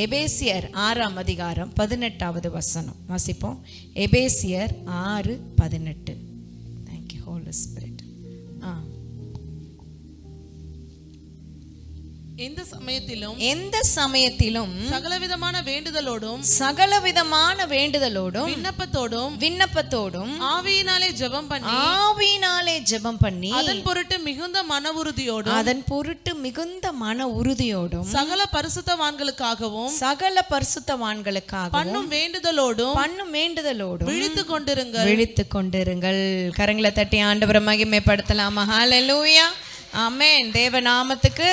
எபேசியர் 6ஆம் அதிகாரம் 18வது வசனம் வாசிப்போம். எபேசியர் 6:18. Thank you Holy Spirit. எந்த சமயத்திலும் சகலவிதமான வேண்டுதலோடும் விண்ணப்பத்தோடும் ஆவியினாலே ஜெபம் பண்ணி அதன் பொருட்டு மிகுந்த மன உறுதியோடும் சகல பரிசுத்தவான்களுக்காகவும் பண்ணும் வேண்டுதலோடும் விழித்துக் கொண்டிருங்கள். கரங்களை தட்டி ஆண்டவரை மகிமைப்படுத்தலாமா? ஹல்லேலூயா, ஆமென். தேவ நாமத்துக்கு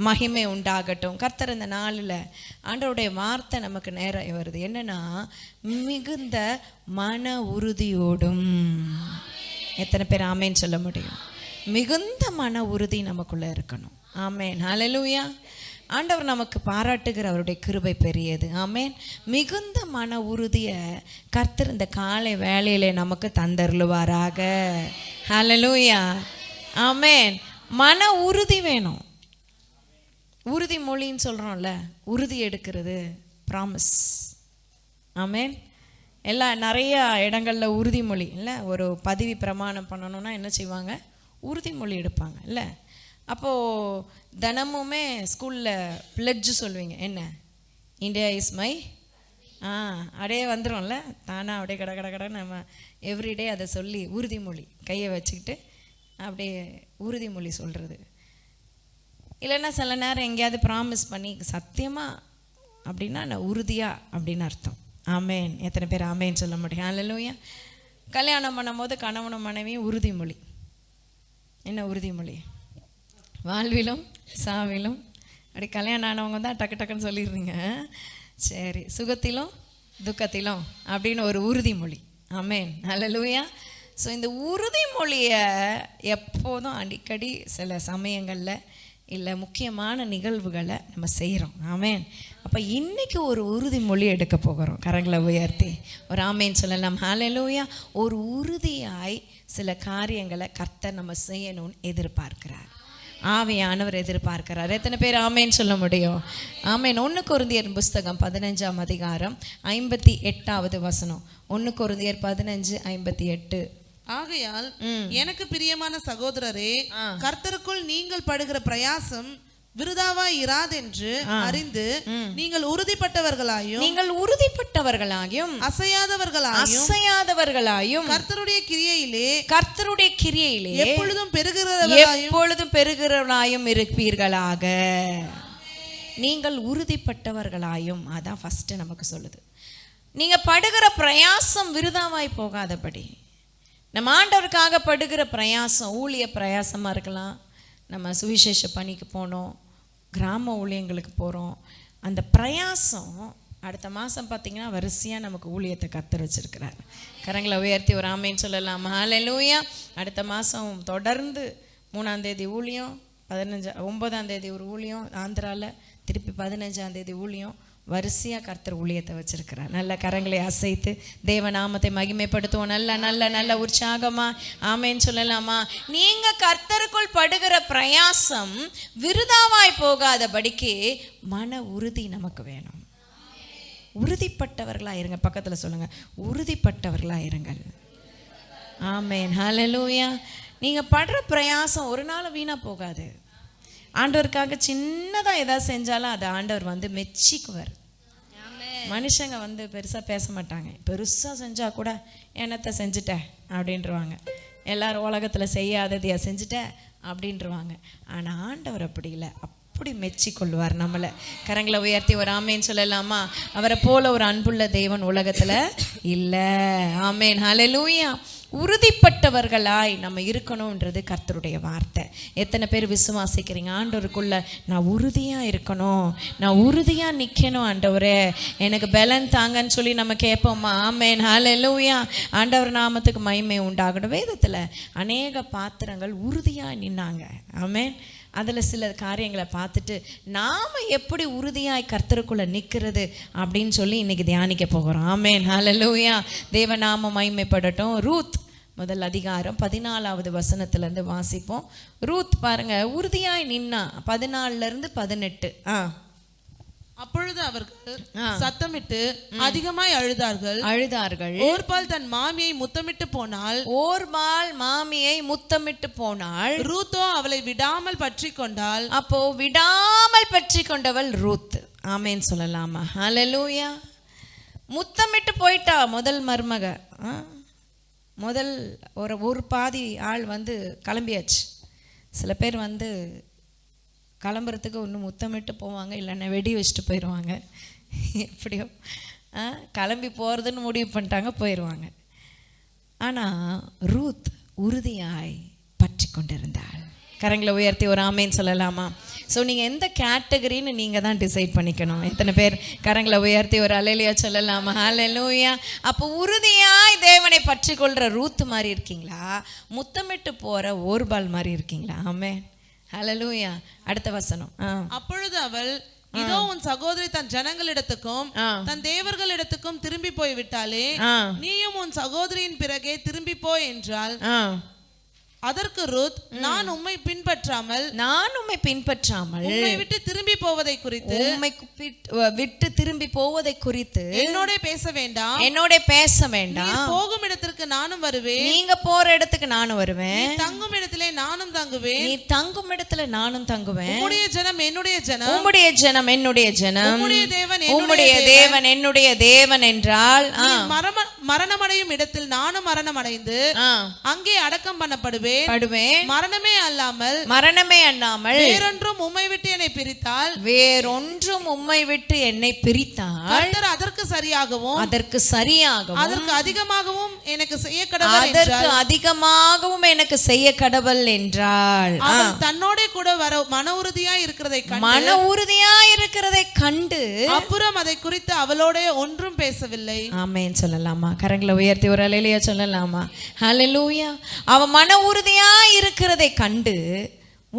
மகிமை உண்டாகட்டும். கர்த்தர் இந்த நாளில் ஆண்டவருடைய வார்த்தை நமக்கு நேரம் வருது. என்னன்னா, மிகுந்த மன உறுதியோடும். எத்தனை பேர் ஆமேன் சொல்ல முடியும்? மிகுந்த மன உறுதி நமக்குள்ள இருக்கணும். ஆமேன், ஹல்லேலூயா. ஆண்டவர் நமக்கு பாராட்டுகிற அவருடைய கிருபை பெரியது. ஆமேன். மிகுந்த மன உறுதியை கர்த்தர் இந்த காலை வேளையிலே நமக்கு தந்தருளுவாராக. ஹல்லேலூயா, ஆமேன். மன உறுதி வேணும். உறுதிமொழின்னு சொல்கிறோம்ல, உறுதி எடுக்கிறது, ப்ராமிஸ். ஆமேன். நிறைய இடங்களில் உறுதிமொழி இல்லை, ஒரு பதவி பிரமாணம் பண்ணணுன்னா என்ன செய்வாங்க? உறுதிமொழி எடுப்பாங்க இல்லை. அப்போது தினமுமே ஸ்கூலில் பிளட்ஜ் சொல்லுவீங்க. என்ன? இந்தியா இஸ் மை அப்படியே வந்துடும்ல தானா, அப்படியே கடை நம்ம எவ்ரிடே அதை சொல்லி உறுதிமொழி கையை வச்சுக்கிட்டு அப்படியே உறுதிமொழி சொல்கிறது. இல்லைன்னா சில நேரம் எங்கேயாவது ப்ராமிஸ் பண்ணி சத்தியமாக அப்படின்னா நான் உறுதியாக அப்படின்னு அர்த்தம். ஆமேன். எத்தனை பேர் ஆமேன்னு சொல்ல முடியும்? ஹல்லேலூயா. கல்யாணம் பண்ணும்போது கணவனும் மனைவியும் உறுதிமொழி. என்ன உறுதிமொழி? வாழ்விலும் சாவிலும். அப்படி கல்யாணம் ஆனவங்க தான் டக்கு டக்குன்னு சொல்லிடுறீங்க. சரி, சுகத்திலும் துக்கத்திலும் அப்படின்னு ஒரு உறுதிமொழி. ஆமேன், ஹல்லேலூயா. ஸோ இந்த உறுதிமொழியை எப்போதும் அடிக்கடி சில சமயங்களில் இல்லை முக்கியமான நிகழ்வுகளை நம்ம செய்கிறோம். ஆமேன். அப்போ இன்றைக்கி ஒரு உறுதிமொழி எடுக்க போகிறோம். கரங்களை உயர்த்தி ஒரு ஆமேன் சொல்லலாம். ஹல்லேலூயா. ஒரு உறுதியாய் சில காரியங்களை கர்த்தர் நம்ம செய்யணும்னு எதிர்பார்க்கிறார். ஆவியானவர் எதிர்பார்க்கிறார். எத்தனை பேர் ஆமேன்னு சொல்ல முடியும்? ஆமேன். 1 கொரிந்தியர் புஸ்தகம் 15ஆம் அதிகாரம் 58வது வசனம். 1 கொரிந்தியர் 15:58. ஆகையால் எனக்கு பிரியமான சகோதரரே, கர்த்தருக்குள் நீங்கள் படுகிற பிரயாசம் விருதாவாய் இராதென்று அறிந்து நீங்கள் உறுதிப்பட்டவர்களாயும் அசையாதவர்களாயும் கர்த்தருடைய கிரியையிலே எப்பொழுதும் பெருகிறவர்களாயும் இருப்பீர்களாக. நீங்கள் உறுதிப்பட்டவர்களாயும். அதான் ஃபர்ஸ்ட் நமக்கு சொல்லுது. நீங்க படுகிற பிரயாசம் விருதாவாய் போகாதபடி. நம்ம ஆண்டவருக்காக படுகிற பிரயாசம் ஊழிய பிரயாசமாக இருக்கலாம். நம்ம சுவிசேஷ பணிக்கு போனோம், கிராம ஊழியங்களுக்கு போகிறோம். அந்த பிரயாசம் அடுத்த மாதம் பார்த்திங்கன்னா வரிசையாக நமக்கு ஊழியத்தை கர்த்தர் வச்சிருக்கிறார். கரங்களை உயர்த்தி ஒரு ஆமேன்னு சொல்லலாம். ஹல்லேலூயா. அடுத்த மாதம் தொடர்ந்து 3ஆம் தேதி ஊழியம், 9ஆம் தேதி ஒரு ஊழியம் ஆந்திராவில், திருப்பி 15ஆம் தேதி ஊழியம். வரிசையாக கர்த்தர் ஊழியத்தை வச்சிருக்கிறார். நல்ல கரங்களை அசைத்து தேவநாமத்தை மகிமைப்படுத்துவோம். நல்ல உற்சாகமா ஆமேன்னு சொல்லலாமா? நீங்க கர்த்தருக்குள் படுகிற பிரயாசம் விருதாவாய் போகாதபடிக்கு மன உறுதி நமக்கு வேணும். உறுதிப்பட்டவர்களா இருங்க. பக்கத்துல சொல்லுங்க, உறுதிப்பட்டவர்களா இருங்கள். ஆமேன், ஹல்லேலூயா. நீங்க படுற பிரயாசம் ஒரு நாள் வீணா போகாது. ஆண்டவருக்காக சின்னதாக ஏதாவது செஞ்சாலும் அதை ஆண்டவர் மெச்சிக்குவார். மனுஷங்க பெருசாக பேச மாட்டாங்க. பெருசாக செஞ்சால் கூட என்னத்தை செஞ்சுட்டேன் அப்படின்றவாங்க. எல்லாரும் உலகத்தில் செய்யாததையா செஞ்சுட்டேன் அப்படின்றவாங்க. ஆனால் ஆண்டவர் அப்படி இல்லை, அப்படி மெச்சி கொள்வார் நம்மளை. கரங்களை உயர்த்தி ஒரு ஆமேன்னு சொல்லலாமா? அவரை போல ஒரு அன்புள்ள தேவன் உலகத்தில் இல்லை. ஆமேன், ஹல்லேலூயா. உறுதிப்பட்டவர்களாய் நம்ம இருக்கணும்ன்றது கர்த்தருடைய வார்த்தை. எத்தனை பேர் விசுவாசிக்கிறீங்க? ஆண்டவருக்குள்ள நான் உறுதியாக இருக்கணும், நான் உறுதியாக நிற்கணும், ஆண்டவரே எனக்கு பலன் தாங்கன்னு சொல்லி நம்ம கேட்போமா? ஆமேன், ஹல்லேலூயா. ஆண்டவர் நாமத்துக்கு மகிமை உண்டாகணும். வேதத்தில் அநேக பாத்திரங்கள் உறுதியாக நின்னாங்க. ஆமேன். அதில் சில காரியங்களை பார்த்துட்டு நாம் எப்படி உறுதியாய் கர்த்தருக்குள்ளே நிற்கிறது அப்படின்னு சொல்லி இன்றைக்கி தியானிக்க போகிறோம். ஆமேன், ஹல்லேலூயா. தேவநாம மகிமைப்படட்டும். ரூத் முதல் அதிகாரம் 14வது வசனத்திலேருந்து வாசிப்போம். ரூத் பாருங்க, உறுதியாய் நின்னா. 14லேருந்து 18. அப்பொழுது அவர்கள் சத்தமிட்டு அதிகமாய் அழுதார்கள். ஓர்பால் தன் மாமியை முத்தமிட்டு போனாள். ரூத்தோ அவளை விடாமல் பற்றி கொண்டாள். அப்போ விடாமல் பற்றி கொண்டவள் ரூத். ஆமேன் சொல்லலாமா? ஹல்லேலூயா. முத்தமிட்டு போயிட்டா முதல் மருமக. முதல் ஒரு பாதி ஆள் வந்து கிளம்பியாச்சு. சில பேர் வந்து கிளம்புறதுக்கு ஒன்று முத்தமிட்டு போவாங்க, இல்லைன்னா வெடி வச்சுட்டு போயிடுவாங்க. எப்படியோ கிளம்பி போகிறதுன்னு முடிவு பண்ணிட்டாங்க, போயிடுவாங்க. ஆனால் ரூத் உறுதியாய் பற்றி கொண்டிருந்தாள். கரங்களை உயர்த்தி ஒரு ஆமேன்னு சொல்லலாமா? ஸோ நீங்கள் எந்த கேட்டகரின்னு நீங்கள் தான் டிசைட் பண்ணிக்கணும். எத்தனை பேர் கரங்களை உயர்த்தி ஒரு அல்லேலூயா சொல்லலாமா? அல்லேலூயா. அப்போ உறுதியாய் தேவனை பற்றி கொள்கிற ரூத் மாதிரி இருக்கீங்களா, முத்தமிட்டு போகிற ஓர்பால் மாதிரி இருக்கீங்களா? ஆமென். ஹல்லேலூயா. அடுத்த வசனம். அப்பொழுது அவள், இதோ உன் சகோதரி தன் ஜனங்களிடத்துக்கும் தன் தேவர்களிடத்துக்கும் திரும்பி போய் விட்டாலே, நீயும் உன் சகோதரியின் பிறகே திரும்பி போய் என்றாள். அதற்கு ரூத், நான் உம்மை பின்பற்றாமல் உம்மை விட்டு திரும்பி போவதை குறித்து என்னோட பேச வேண்டாம். போகும் இடத்திற்கு நானும் வருவேன், நீங்க போற இடத்துக்கு நானும் வருவேன். தங்கும் இடத்திலே நானும் தங்குவேன், நீ தங்கும் இடத்துல நானும் தங்குவேன். உம்முடைய ஜனம் என்னுடைய ஜனம், உம்முடைய ஜனம் என்னுடைய ஜனம், உம்முடைய தேவன் என்னுடைய தேவன் என்றால், மரணமடையும் இடத்தில் நானும் மரணமடைந்து அங்கே அடக்கம் பண்ணப்படுவேன். மரணமே அல்லாமல் வேறொன்றும் உம்மை விட்டு என்னை பிரித்தால் கர்த்தர் அதற்கு சரியாகவும் அதற்கு அதிகமாகவும் எனக்கு செய்ய கடவுள் என்றாள். தன்னோட கூட வர மன உறுதியாய் இருக்கிறதை கண்டு அப்புறம் அதை குறித்து அவளோட ஒன்றும் பேசவில்லை. ஆமென் சொல்லலாமா? கரங்களை உயர்த்தி ஒரு அல்லேலூயா சொல்லலாமா? ஹல்லேலூயா. அவ மன உறுதியா இருக்கிறதை கண்டு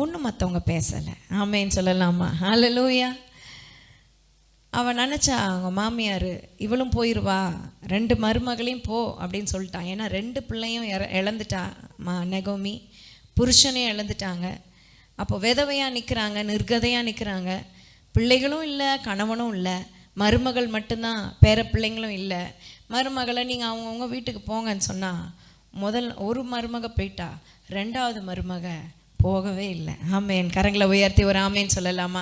ஒன்றும் மற்றவங்க பேசலை. ஆமென் சொல்லலாமா? ஹல்லேலூயா. அவன் நினச்சா அவங்க மாமியார் இவளும் போயிடுவா, 2 மருமகளையும் போ அப்படின்னு சொல்லிட்டான். ஏன்னா 2 பிள்ளையும் இழந்துட்டா. நெகோமி புருஷனையும் இழந்துட்டாங்க. அப்போ விதவையாக நிற்கிறாங்க, நிர்கதையாக நிற்கிறாங்க. பிள்ளைகளும் இல்லை, கணவனும் இல்லை, மருமகள் மட்டும்தான், பேர பிள்ளைங்களும் இல்லை. மருமகளை நீங்கள் அவங்கவுங்க வீட்டுக்கு போங்கன்னு சொன்னால் முதல் ஒரு மருமக போயிட்டா, 2வது மருமக போகவே இல்லை. ஆமேன். கரங்களை உயர்த்தி ஒரு ஆமேன் சொல்லலாமா?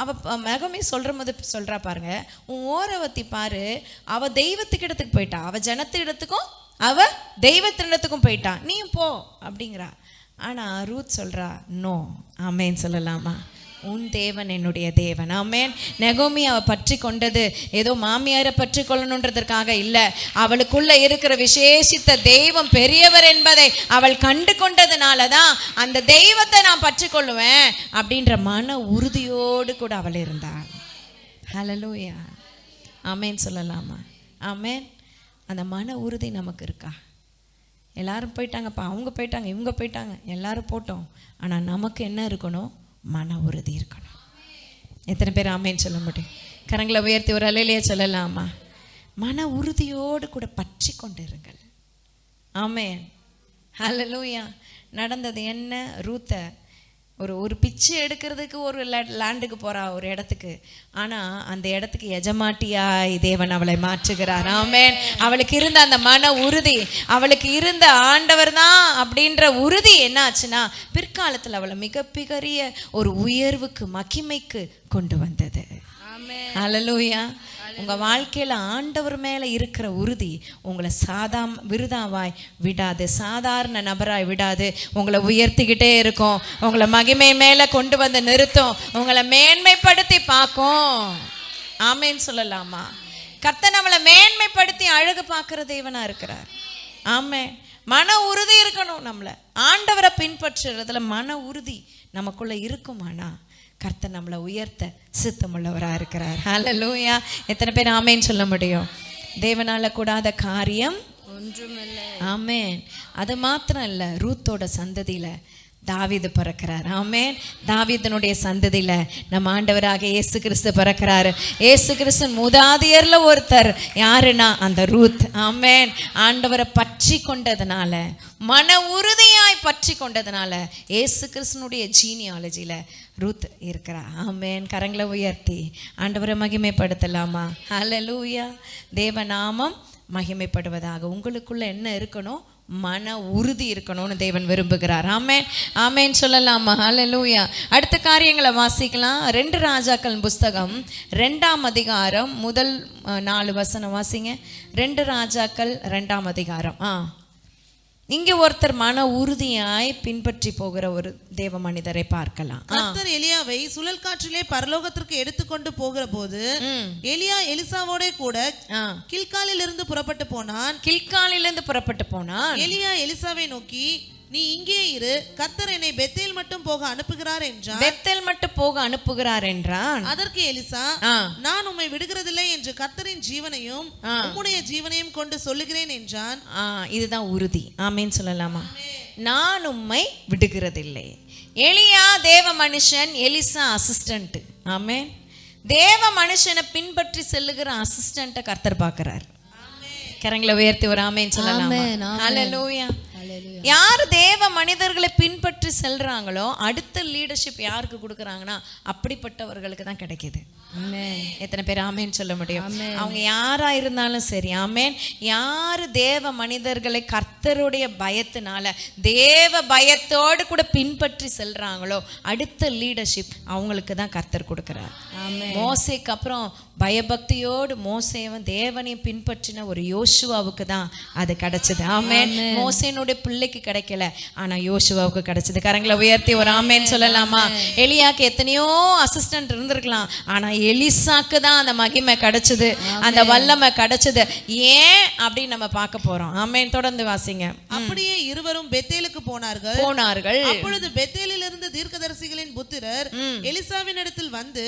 அவள் மகமே சொல்கிறா பாருங்க, உன் ஓரவத்தி பாரு, அவள் தெய்வத்துக்கு இடத்துக்கு போயிட்டா, அவள் ஜனத்து இடத்துக்கும் அவள் தெய்வத்தினிடத்துக்கும் போயிட்டா, நீயும் போ அப்படிங்கிறா. ஆனால் ரூத் சொல்கிறா நோ. ஆமேன் சொல்லலாமா? உன் தேவன் என்னுடைய தேவன். ஆமென். நெகோமி அவ பற்றி கொண்டது ஏதோ மாமியாரை பற்றி கொள்ளணுன்றதற்காக இல்லை, அவளுக்குள்ள இருக்கிற விசேஷித்த தெய்வம் பெரியவர் என்பதை அவள் கண்டு கொண்டதுனால தான் அந்த தெய்வத்தை நான் பற்றி கொள்ளுவேன் அப்படின்ற மன உறுதியோடு கூட அவள் இருந்தாள். ஹல்லேலூயா. ஆமென் சொல்லலாமா? ஆமென். அந்த மன உறுதி நமக்கு இருக்கா? எல்லாரும் போயிட்டாங்கப்பா, அவங்க போயிட்டாங்க, இவங்க போயிட்டாங்க, எல்லாரும் போட்டோம். ஆனால் நமக்கு என்ன இருக்கணும்? மன உறுதி இருக்கணும். எத்தனை பேர் ஆமேன்னு சொல்ல முடியும்? கரங்களை உயர்த்தி ஒரு அல்லேலூயா சொல்லலாமா? மன உறுதியோடு கூட பற்றி கொண்டிருங்கள். ஆமேன். ஹல்லேலூயா. நடந்தது என்ன? ரூத்தை ஒரு பிச்சை எடுக்கிறதுக்கு ஒரு லேண்டுக்கு போகிறா, ஒரு இடத்துக்கு. ஆனால் அந்த இடத்துக்கு எஜமாட்டியாய் தேவன் அவளை மாற்றுகிறார். ஆமென். அவளுக்கு இருந்த அந்த மன உறுதி, அவளுக்கு இருந்த ஆண்டவர் தான் அப்படின்ற உறுதி என்ன ஆச்சுன்னா பிற்காலத்தில் அவளை மிகப்பெரிய ஒரு உயர்வுக்கு, மகிமைக்கு கொண்டு வந்தது. ஹல்லேலூயா. உங்கள் வாழ்க்கையில் ஆண்டவர் மேலே இருக்கிற உறுதி உங்களை விருதாவாய் விடாது, சாதாரண நபராய் விடாது. உங்களை உயர்த்திக்கிட்டே இருக்கும், உங்களை மகிமை மேலே கொண்டு வந்து நிறுத்தும், உங்களை மேன்மைப்படுத்தி பார்க்கும். ஆமேன்னு சொல்லலாமா? கர்த்தர் நம்மளை மேன்மைப்படுத்தி அழகு பார்க்குற தேவனாக இருக்கிறார். ஆமே. மன உறுதி இருக்கணும். நம்மளை ஆண்டவரை பின்பற்றுறதுல மன உறுதி நமக்குள்ளே இருக்குமானா கர்த்தர் நம்மளை உயர்த்த சித்தமுள்ளவராக இருக்கிறார். ஹல்லேலூயா. எத்தனை பேர் ஆமேன்னு சொல்ல முடியும்? தேவனால கூடாத காரியம் ஒன்றுமில்லை. ஆமேன். அது மாத்திரம் இல்லை, ரூத்தோட சந்ததியில் தாவீது பிறக்கிறார். ஆமென். தாவீதனுடைய சந்ததியில நம்ம ஆண்டவராக இயேசு கிறிஸ்து பிறக்கிறாரு. இயேசு கிறிஸ்து மூதாதையர்ல ஒருத்தர் யாருன்னா அந்த ரூத். ஆமென். ஆண்டவரை பற்றி கொண்டதுனால, மன உறுதியாய் பற்றி கொண்டதுனால இயேசு கிறிஸ்துனுடைய ஜீனியாலஜியில ரூத் இருக்கிறா. ஆமென். கரங்களை உயர்த்தி ஆண்டவரை மகிமைப்படுத்தலாமா? ஹல்லேலூயா. தேவநாமம் மகிமைப்படுவதாக. உங்களுக்குள்ள என்ன இருக்கணும்? மன உறுதி இருக்கணும்னு தேவன் விரும்புகிறார். ஆமென். ஆமென் சொல்லலாமா? ஹல்லேலூயா. அடுத்த காரியங்களை வாசிக்கலாம். 2 ராஜாக்கள் புஸ்தகம் 2ஆம் அதிகாரம் முதல் 4 வசனம் வாசிங்க. 2 ராஜாக்கள் 2ஆம் அதிகாரம். இங்க ஒருத்தர் மன உறுதியாய் பின்பற்றி போகிற ஒரு தேவ மனிதரை பார்க்கலாம். கர்த்தர் எலியாவை சுழல் காற்றிலே பரலோகத்திற்கு எடுத்துக்கொண்டு போகிற போது எலியா எலிசாவோட கூட கில்காலிலிருந்து புறப்பட்டு போனான். எலியா எலிசாவை நோக்கி, நீ இங்கே இரு, கர்த்தர் என்னை பெத்தேல் மட்டும் போக அனுப்புகிறார் என்றான். அதற்கு எலிசா, நான் உம்மை விடுகிறதில்லை என்று கர்த்தரின் ஜீவனையும் உம்முடைய ஜீவனையும் கொண்டு சொல்லுகிறேன் என்றான். இதுதான் உறுதி. ஆமென் சொல்லலாமா? நான் உம்மை விடுகிறதில்லை. எலியா தேவ மனுஷன், எலிசா அசிஸ்டன்ட். ஆமென். தேவ மனுஷனை பின்பற்றி செல்லுகிற அசிஸ்டன்ட்டை கர்த்தர் பார்க்கிறார். கரங்களை உயர்த்தி ஒரு ஆமென் சொல்லலாமா? ஹல்லேலூயா. யார் தேவ மனிதர்களை பின்பற்றி செல்றாங்களோ அடுத்த லீடர்ஷிப் யாருக்கு கொடுக்குறாங்கன்னா அப்படிப்பட்டவர்களுக்கு தான் கிடைக்குது. எத்தனை பேர் ஆமேன் சொல்ல முடியும்? அவங்க யாரா இருந்தாலும் சரி. ஆமேன். யாரு தேவ மனிதர்களை கர்த்தருடைய பயத்தினால, தேவ பயத்தோடு கூட பின்பற்றி செல்றாங்களோ அடுத்த லீடர்ஷிப் அவங்களுக்கு தான் கர்த்தர் கொடுக்கிறார். மோசேக்கு அப்புறம் பயபக்தியோடு மோசேவும் தேவனையும் பின்பற்றின ஒரு யோசுவாவுக்கு தான் அது கிடைச்சது. ஆமேன். மோசேனுடைய பிள்ளைக்கு கிடைக்கல, ஆனா யோசுவாவுக்கு கிடைச்சது. கரங்களை உயர்த்தி ஒரு ஆமேன் சொல்லலாமா? எலியாக்கு எத்தனையோ அசிஸ்டன்ட் இருந்திருக்கலாம், ஆனா எலிசாக்கு தான் அந்த மகிமை கிடைச்சது, அந்த வல்லமை கிடைச்சது. ஏன் அப்படின்னு நம்ம பார்க்க போறோம். ஆமேன். தொடர்ந்து வாசிங்க. அப்படியே இருவரும் பெத்தேலுக்கு போனார்கள். அப்பொழுது பெத்தேலிலிருந்து தீர்க்கதரிசிகளின் புத்திரர் எலிசாவின் இடத்தில் வந்து,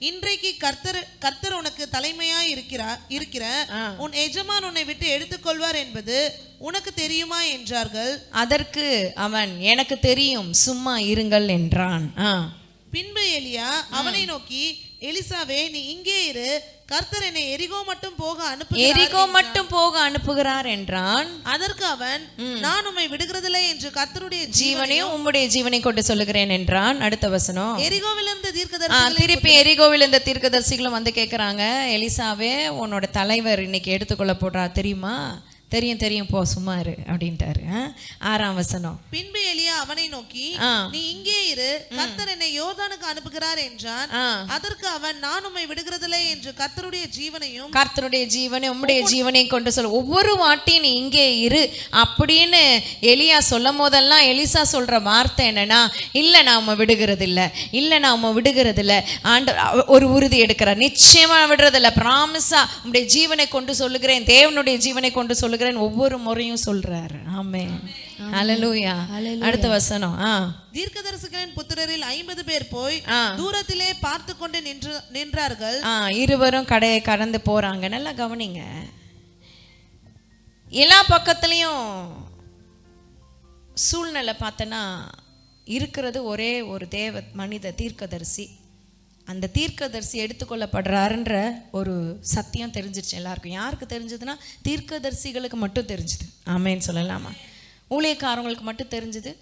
இன்றைக்கு கர்த்தர் உனக்கு தலைமையாய் இருக்கிற உன் எஜமான் உன்னை விட்டு எடுத்துக்கொள்வார் என்பது உனக்கு தெரியுமா என்றார்கள். அதற்கு அவன், எனக்கு தெரியும், சும்மா இருங்கள் என்றான். பின்பு எலியா அவனை நோக்கி, எலிசாவே, நீ இங்கே இரு, கர்த்தர் என்னை எரிகோ மட்டும் போக அனுப்புகிறார் என்றான். அதற்கு அவன், நான் உம்மை விடுகிறதில்லை என்று கர்த்தருடைய ஜீவனையும் உம்முடைய ஜீவனை கொண்டு சொல்லுகிறேன் என்றான். அடுத்த வசனம். எரிகோவிலிருந்து திருப்பி எரிகோவிலிருந்து தீர்க்கதரிசிகளும் வந்து கேட்கிறாங்க, எலிசாவே, உன்னோட தலைவர் இன்னைக்கு எடுத்துக்கொள்ள போடுறார் தெரியுமா? தெரியும் போ, சும்மா இரு அப்படின்ட்டாரு. 6ஆம் வசனம். பின்பு எலியா அவனை நோக்கி, நீ இங்கே இரு, கர்த்தர் என்னை யோர்தானுக்கு அனுப்புகிறார் என்றான். அதற்கு அவன், நான் உம்மை விடுகிறதில்லை என்று கர்த்தருடைய ஜீவனை உம்முடைய ஜீவனையும் கொண்டு சொல்ல. ஒவ்வொரு வாட்டியும் நீ இங்கே இரு அப்படின்னு எலியா சொல்லும் போதெல்லாம் எலிசா சொல்ற வார்த்தை என்னன்னா, இல்ல நான் உம்மை விடுகிறதில்ல. ஆண்டவர் ஒரு உறுதி எடுக்கிறார், நிச்சயமா விடுறதில்ல, பிராமிஸா உம்முடைய ஜீவனை கொண்டு சொல்லுகிறேன், தேவனுடைய ஜீவனை கொண்டு சொல்லுகிறேன் ஒவ்வொரு முறையும் சொல்றாரு. ஆமென். ஹல்லேலூயா. அடுத்த வசனம். தீர்க்கதரிசிகளின் புத்திரரில் 50 பேர் போய் தூரத்திலே பார்த்து கொண்டு நின்றார்கள். இருவரும் கடையை கடந்து போறாங்க. நல்லா கவனிங்க. எல்லா பக்கத்துலயும் சூழ்நிலை பார்த்தனா இருக்கிறது ஒரே ஒரு தேவ மனித தீர்க்கதரிசி. அந்த தீர்க்கதரிசி எடுத்துக்கொள்ளப்படுறாருன்ற ஒரு சத்தியம் தெரிஞ்சிருச்சு எல்லாருக்கும். யாருக்கு தெரிஞ்சதுன்னா தீர்க்கதரிசிகளுக்கு மட்டும் தெரிஞ்சுது. ஆமேன் சொல்லலாமா? ஊழியக்காரங்களுக்கு மட்டும் தெரிஞ்சுது.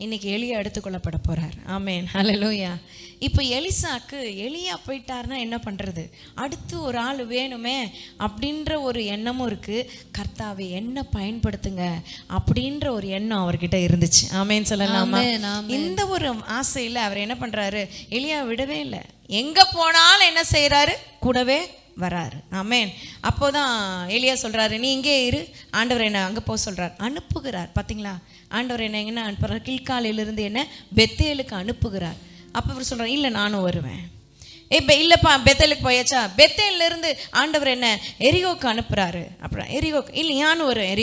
இன்னைக்கு எலியா எடுத்துக்கொள்ளப்பட போறார். ஆமேன். ஹல்லேலூயா. இப்போ எலிசாக்கு எலியா போயிட்டாருன்னா என்ன பண்றது? அடுத்து ஒரு ஆள் வேணுமே அப்படின்ற ஒரு எண்ணமும் இருக்கு. கர்த்தாவை என்ன பயன்படுத்துங்க அப்படின்ற ஒரு எண்ணம் அவர்கிட்ட இருந்துச்சு. ஆமேன் சொல்லலாமா? இந்த ஒரு ஆசையில அவர் என்ன பண்றாரு? எலியா விடவே இல்லை. எங்க போனாலும் என்ன செய்யறாரு? கூடவே வராரு. ஆமேன். அப்போதான் எலியா சொல்றாரு, நீ இங்கே இரு, ஆண்டவர் என்ன அங்கே போக சொல்றார், அனுப்புகிறார். பார்த்தீங்களா? ஆண்டவர் என்ன எங்கன்னா அனுப்புறார்? கில்காலிலிருந்து என்ன பெத்தேலுக்கு அனுப்புகிறார். அப்போ அவர் சொல்றார், இல்லை நானும் வருவேன். இல்லைப்பா பெத்தேலுக்கு போயாச்சா? பெத்தேலிருந்து ஆண்டவர் என்ன எரிகோக்கு அனுப்புறாரு. அப்புறம் எரிகோக்கு இல்லை நானும் வருவேன்.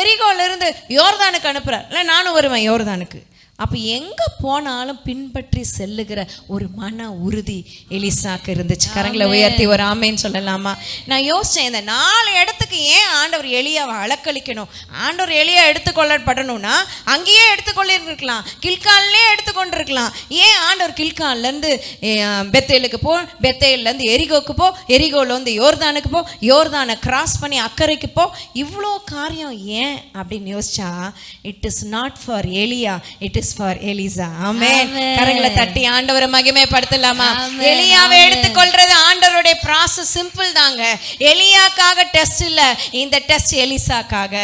எரிகோலேருந்து யோர்தானுக்கு அனுப்புறார். இல்லை நானும் வருவேன் யோர்தானுக்கு. அப்போ எங்கே போனாலும் பின்பற்றி செல்லுகிற ஒரு மன உறுதி எலிசாக்கு இருந்துச்சு. கரங்களை உயர்த்தி ஒரு ஆமேன்னு சொல்லலாமா? நான் யோசித்தேன், இந்த 4 இடத்துக்கு ஏன் ஆண்டவர் எலியாவை அலக்களிக்கணும்? ஆண்டவர் எலியா எடுத்துக்கொள்ளப்படணும்னா அங்கேயே எடுத்துக்கொள்ளிருக்கலாம், கில்கால்லே எடுத்துக்கொண்டிருக்கலாம். ஏன் ஆண்டவர் கில்கால்லேருந்து பெத்தேலுக்கு போ, பெத்தேல்லேருந்து எரிகோக்கு போ, எரிகோலேருந்து யோர்தானுக்கு போ, யோர்தானை கிராஸ் பண்ணி அக்கறைக்கு போ, இவ்வளோ காரியம் ஏன் அப்படின்னு யோசிச்சா, இட் இஸ் நாட் ஃபார் எலியா, இட் இஸ் ஃபார் எலிசா. ஆமென். கரங்களை தட்டி ஆண்டவரை மகிமைப்படுத்தலாமா? எலியாவை எடுத்துக்கொள்றது ஆண்டவருடைய ப்ராசஸ் சிம்பிள் தாங்க. எலியாக்காக டெஸ்ட் இல்ல, இந்த டெஸ்ட் எலிசாக்காக.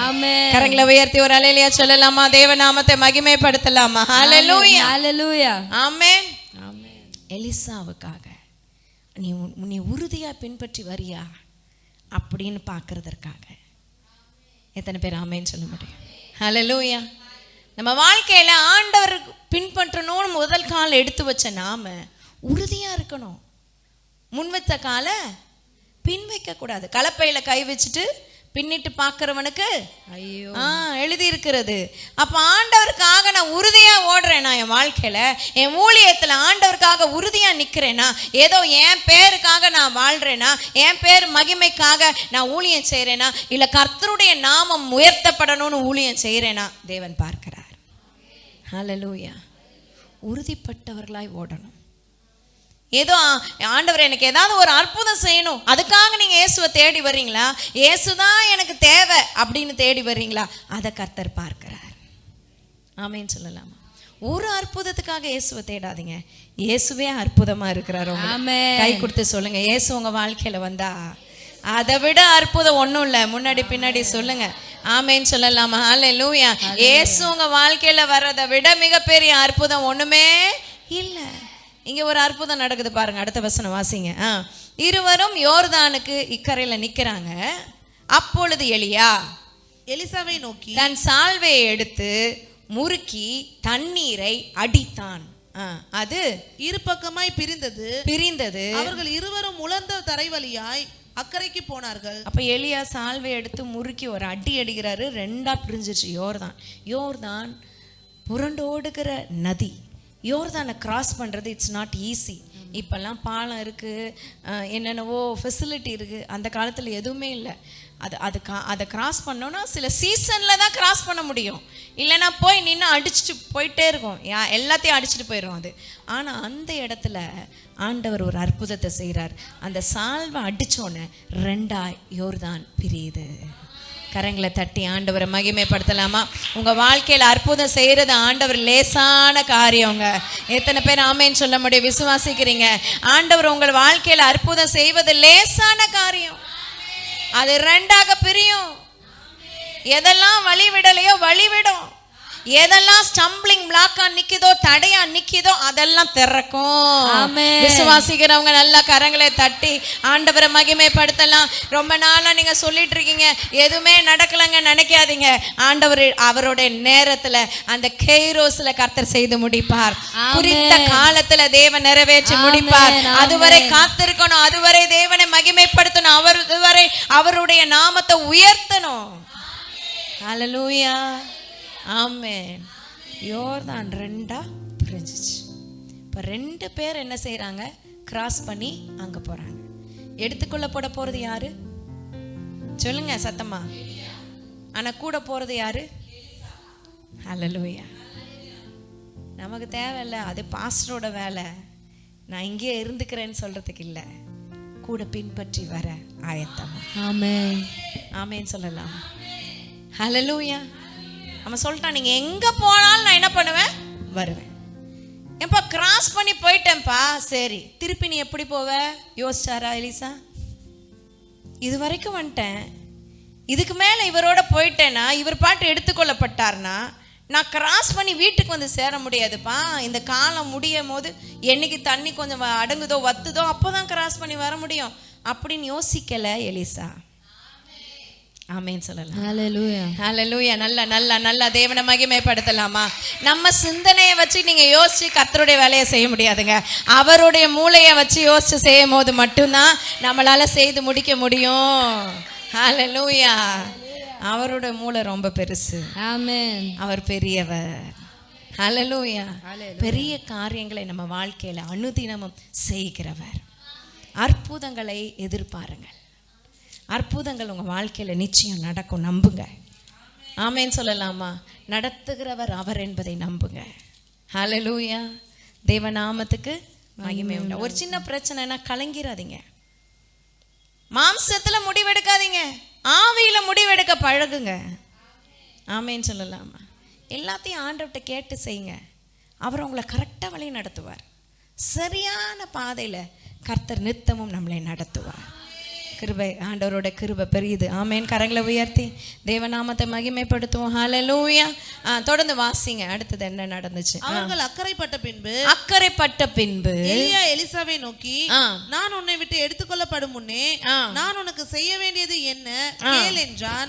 ஆமென். கரங்களை உயர்த்தி ஒரு அல்லேலூயா சொல்லலாமா? தேவநாமத்தை மகிமைப்படுத்தலாமா? ஹல்லேலூயா, ஹல்லேலூயா, ஆமென். ஆமென். எலிசாவுக்காக நீ உறுதியா பின்பற்றி வரியா அப்படின்னு பார்க்கறதற்காக. எத்தனை பேர் ஆமென் சொல்ல முடியும்? ஹல்லேலூயா. நம்ம வாழ்க்கையில் ஆண்டவர் பின்பற்றணும்னு முதல் கால் எடுத்து வச்ச நாம உறுதியாக இருக்கணும். முன் வைத்த காலை பின் வைக்கக்கூடாது. கலப்பையில் கை வச்சுட்டு பின்னிட்டு பார்க்குறவனுக்கு ஐயோ எழுதி இருக்கிறது. அப்போ ஆண்டவருக்காக நான் உறுதியாக ஓடுறேன்னா, என் வாழ்க்கையில் என் ஊழியத்தில் ஆண்டவருக்காக உறுதியாக நிற்கிறேன்னா, ஏதோ என் பேருக்காக நான் வாழ்கிறேன்னா, என் பேர் மகிமைக்காக நான் ஊழியம் செய்கிறேன்னா, இல்லை கர்த்தருடைய நாமம் உயர்த்தப்படணும்னு ஊழியம் செய்கிறேன்னா, தேவன் பார்க்கிறார். ஹல்லேலூயா. உறுதிப்பட்டவர்களாய் ஓடணும். ஏதோ ஆண்டவர் எனக்கு ஏதாவது ஒரு அற்புதம் செய்யணும், அதுக்காக நீங்கள் இயேசுவை தேடி வர்றீங்களா? இயேசு தான் எனக்கு தேவை அப்படின்னு தேடி வர்றீங்களா? அதை கர்த்தர் பார்க்கிறார். ஆமேன்னு சொல்லலாமா? ஒரு அற்புதத்துக்காக இயேசுவை தேடாதீங்க, இயேசுவே அற்புதமாக இருக்கிறார். கை கொடுத்து சொல்லுங்க, இயேசு உங்கள் வாழ்க்கையில் வந்தா அதை விட அற்புதம் ஒன்றும் இல்லை. முன்னாடி பின்னாடி சொல்லுங்க, ஆமேன்னு சொல்லலாமா? ஹல்லேலூயா. இயேசு உங்கள் வாழ்க்கையில் வர்றதை விட மிகப்பெரிய அற்புதம் ஒன்றுமே இல்லை. இங்கே ஒரு அற்புதம் நடக்குது பாருங்க. அடுத்த வசனம் வாசிங்க. இருவரும் யோர்தானுக்கு இக்கரையில் நிற்கிறாங்க. அப்பொழுது எலியா எலிசாவை நோக்கி தன் சால்வையை எடுத்து முறுக்கி தண்ணீரை அடித்தான். அது இரு பக்கமாய் பிரிந்தது. அவர்கள் இருவரும் உலர்ந்த தரைவழியாய் அக்கறைக்கு போனார்கள். அப்ப எலியா சால்வை எடுத்து முறுக்கி ஒரு அடி அடிக்கிறாரு, 2ஆ பிரிஞ்சிச்சு யோர்தான் புரண்டோடுகிற நதி. யோர்தானை கிராஸ் பண்ணுறது இட்ஸ் நாட் ஈஸி. இப்போல்லாம் பாலம் இருக்குது, என்னென்னவோ ஃபெசிலிட்டி இருக்குது. அந்த காலத்தில் எதுவுமே இல்லை. அதை கிராஸ் பண்ணோன்னா சில சீசனில் தான் கிராஸ் பண்ண முடியும், இல்லைன்னா போய் நின்று அடிச்சுட்டு போயிட்டே இருக்கும், எல்லாத்தையும் அடிச்சுட்டு போயிடும் அது. ஆனால் அந்த இடத்துல ஆண்டவர் ஒரு அற்புதத்தை செய்கிறார். அந்த சால்வை அடித்தோன்னே 2ஆ யோர்தான் பிரியுது. கரங்களை தட்டி ஆண்டவரை மகிமைப்படுத்தலாமா? உங்கள் வாழ்க்கையில் அற்புதம் செய்கிறது ஆண்டவர் லேசான காரியங்க. எத்தனை பேர் ஆமேன்னு சொல்ல முடியும்? விசுவாசிக்கிறீங்க? ஆண்டவர் உங்கள் வாழ்க்கையில் அற்புதம் செய்வது லேசான காரியம். அது 2ஆக பிரியும். எதெல்லாம் வழி விடலையோ வழி விடும். எதெல்லாம் ஸ்டம்பிளிங் பிளாக்கா நிக்குதோ, தடையா நிக்குதோ, அதெல்லாம் திறக்கும். விசுவாசிக்கிறவங்க நல்லா கரங்களை தட்டி ஆண்டவரை மகிமைப்படுத்தலாம். ரொம்ப நாளா நீங்க சொல்லிட்டு இருக்கீங்க, எதுவுமே நடக்கலங்க நினைக்காதீங்க. ஆண்டவர் அவருடைய நேரத்துல அந்த கைரோஸ்ல கர்த்தர் செய்து முடிப்பார். குறித்த காலத்துல தேவன் நிறைவேற்றி முடிப்பார். அதுவரை காத்திருக்கணும், அதுவரை தேவனை மகிமைப்படுத்தணும், அதுவரை அவருடைய நாமத்தை உயர்த்தணும். ஹல்லேலூயா, ஆமென். யோர்தான் 2ஆ பிரிஞ்சிச்சு. இப்போ 2 பேர் என்ன செய்கிறாங்க? கிராஸ் பண்ணி அங்கே போகிறாங்க. எடுத்துக்கொள்ளப்பட போகிறது யாரு? சொல்லுங்க சத்தமா. ஆனால் கூட போகிறது யாரு? ஹல்லேலூயா. நமக்கு தேவையில்லை, அது பாஸ்டரோட வேலை. நான் இங்கே இருந்துக்கிறேன்னு சொல்கிறதுக்கு இல்லை, கூட பின்பற்றி வர ஆயத்தமா. ஆமென், ஆமென் சொல்லலாம். ஹல்லேலூயா. நம்ம சொல்லிட்டான், நீங்கள் எங்கே போனாலும் நான் என்ன பண்ணுவேன்? வருவேன். ஏப்பா கிராஸ் பண்ணி போயிட்டேன்ப்பா, சரி திருப்பி நீ எப்படி போவ? யோசிச்சாரா எலிசா? இது வரைக்கும் வந்துட்டேன், இதுக்கு மேலே இவரோட போயிட்டேன்னா, இவர் பாட்டு எடுத்துக்கொள்ளப்பட்டார்னா நான் கிராஸ் பண்ணி வீட்டுக்கு வந்து சேர முடியாதுப்பா. இந்த காலம் முடியும் போது என்னைக்கு தண்ணி கொஞ்சம் அடங்குதோ வத்துதோ அப்போ தான் கிராஸ் பண்ணி வர முடியும் அப்படின்னு யோசிக்கலை எலிசா. ஆமென் சொல்லலாம். ஹல்லேலூயா, ஹல்லேலூயா. நல்ல தேவனை மகிமைப்படுத்தலாமா? நம்ம சிந்தனையை வச்சு நீங்க யோசிச்சு கர்த்தருடைய வேலையை செய்ய முடியாதுங்க. அவருடைய மூளையை வச்சு யோசிச்சு செய்யும் போது மட்டும்தான் நம்மளால செய்து முடிக்க முடியும். ஹல்லேலூயா. அவருடைய மூளை ரொம்ப பெருசு. ஆமென். அவர் பெரியவர். ஹல்லேலூயா. பெரிய காரியங்களை நம்ம வாழ்க்கையில அனுதினமும் செய்கிறவர். அற்புதங்களை எதிர்பாருங்கள். அற்புதங்கள் உங்க வாழ்க்கையில நிச்சயம் நடக்கும், நம்புங்க. ஆமென் சொல்லலாமா? நடத்துகிறவர் அவர் என்பதை நம்புங்க. ஹல்லேலூயா. தேவநாமத்துக்கு மகிமை உண்டு. ஒரு சின்ன பிரச்சனைனா கலங்கிராதீங்க. மாம்சத்துல முடிவெடுக்காதீங்க, ஆவியில முடிவெடுக்க பழகுங்க. ஆமென் சொல்லலாமா? எல்லாத்தையும் ஆண்டவர்கிட்ட கேட்டு செய்யுங்க. அவர் உங்களை கரெக்டாக வழி நடத்துவார். சரியான பாதையில் கர்த்தர் நித்தமும் நம்மளை நடத்துவார். கிருபை, ஆண்டவரோட கிருபை பெரியது. ஆமென். கரங்களை உயர்த்தி தேவநாமத்தை மகிமைப்படுத்துவோம். ஹல்லேலூயா. தொடர்ந்து வாசிங்க. அடுத்தது என்ன நடந்துச்சு? அவர்கள் அக்கறைப்பட்ட பின்பு எலியா எலிசாவை நோக்கி, நான் உன்னை விட்டு எடுத்துக்கொள்ளப்படும் முன்னே நான் உனக்கு செய்ய வேண்டியது என்ன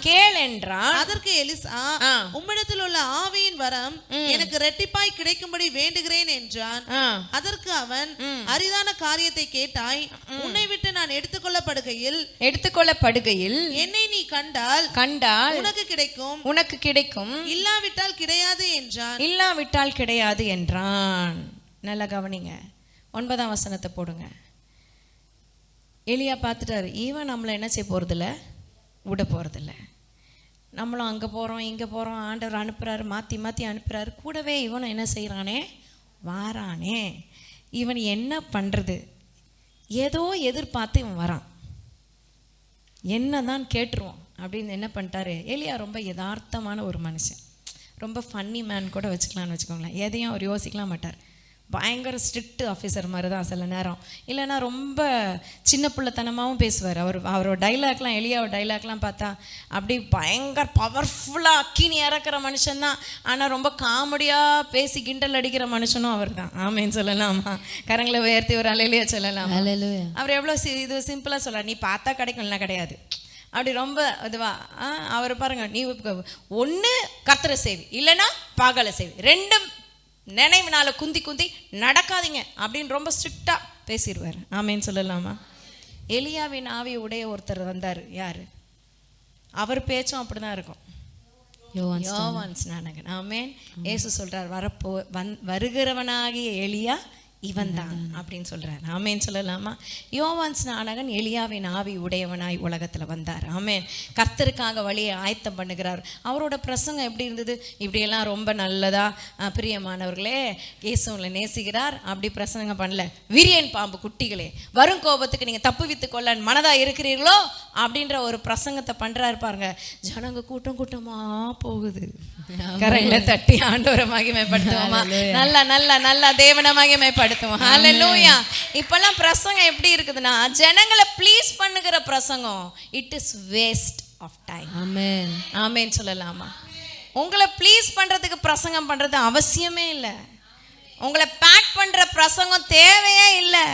கேள் என்றான். அதற்கு எலிசா, உம்மிடத்தில் உள்ள ஆவியின் வரம் எனக்கு இரட்டிப்பாய் கிடைக்கும்படி வேண்டுகிறேன் என்றான். அதற்கு அவன், அரிதான காரியத்தை கேட்டாய். உன்னை விட்டு நான் எடுத்துக்கொள்ளப்படுகையில் என்னை நீ கண்டால் உனக்கு கிடைக்கும், இல்லாவிட்டால் கிடையாது என்றான். நல்லா கவனிங்க. 9ஆம் வசனத்தை போடுங்க. எலியா பார்த்துட்டாரு, இவன் நம்மளை என்ன செய்ய போறதில்ல, விட போறதில்ல. நம்மளும் அங்கே போகிறோம் இங்கே போகிறோம், ஆண்டவர் அனுப்புகிறாரு, மாற்றி அனுப்புகிறாரு. கூடவே இவனும் என்ன செய்கிறானே, வாரானே. இவன் என்ன பண்ணுறது, ஏதோ எதிர்பார்த்து இவன் வரான். என்ன தான் கேட்டுருவோம் அப்படின்னு என்ன பண்ணிட்டாரு எலியா. ரொம்ப யதார்த்தமான ஒரு மனுஷன், ரொம்ப ஃபன்னி மேன் கூட வச்சுக்கலான்னு வச்சுக்கோங்களேன். எதையும் அவர் யோசிக்கலாம் மாட்டார். பயங்கர ஸ்ட்ரிக்ட் ஆஃபீஸர் மாதிரி தான் சில நேரம். இல்லைன்னா ரொம்ப சின்ன பிள்ளைத்தனமாகவும் பேசுவார். அவரோட டைலாக்லாம், எலியாவோட டைலாக்லாம் பார்த்தா அப்படி பயங்கர பவர்ஃபுல்லாக அக்கினி இறக்குற மனுஷன்தான். ஆனால் ரொம்ப காமெடியாக பேசி கிண்டல் அடிக்கிற மனுஷனும் அவர் தான். ஆமேன்னு சொல்லலாமா? கரங்களை உயர்த்தி ஒரு அலையிலேயே சொல்லலாம். அவர் எவ்வளோ இது சிம்பிளாக சொல்கிறார், நீ பார்த்தா கிடைக்கும், இல்லைனா கிடையாது. அப்படி ரொம்ப இதுவா அவர் பாருங்க, நீ ஒன்று கர்த்தரை செய்வி, இல்லைன்னா பகலை செய்வி, ரெண்டும் நினைவுனால குந்தி நடக்காதீங்க அப்படின்னு ரொம்ப ஸ்ட்ரிக்டாக பேசிடுவார். ஆமேன்னு சொல்லலாமா? எலியாவின் ஆவி உடைய ஒருத்தர் வந்தார். யார்? அவர் பேச்சும் அப்படிதான் இருக்கும். யோவான் ஸ்நானகன். ஆமேன். இயேசு சொல்றார், வருகிறவனாகிய எலியா இவன் தான் அப்படின்னு சொல்றார். ஆமேன் சொல்லலாமா? யோவான் ஸ்நானகன் எலியாவின் ஆவி உடையவனாய் உலகத்துல வந்தார். ஆமேன். கர்த்தருக்காக வழியை ஆயத்தம் பண்ணுகிறார். அவரோட பிரசங்கம் எப்படி இருந்தது? இப்படியெல்லாம் ரொம்ப நல்லதா, பிரியமானவர்களே, இயேசுவை நேசிக்கிறார் அப்படி பிரசங்கம் பண்ணல. விரியன் பாம்பு குட்டிகளே, வரும் கோபத்துக்கு நீங்க தப்புவித்து கொள்ள மனதா இருக்கிறீர்களோ அப்படின்ற ஒரு பிரசங்கத்தை பண்றாரு பாருங்க. ஜனங்க கூட்டமா போகுது. கரங்களை தட்டி ஆண்டவரை மகிமைப்படுத்துவோமா? நல்ல நல்ல நல்ல தேவனை மகிமைப்படுத்துவோம். ஹல்லேலூயா. இப்பெல்லாம் பிரசங்கம் எப்படி இருக்குதுன்னா, ஜனங்களை ப்ளீஸ் பண்ணுகிற பிரசங்கம். It is waste of time. Amen. Amen சொல்லலாமா? உங்களை ப்ளீஸ் பண்றதுக்கு பிரசங்கம் பண்றது அவசியமே இல்லை. உங்களை பேக் பண்ற பிரசங்கம் தேவையே இல்லை.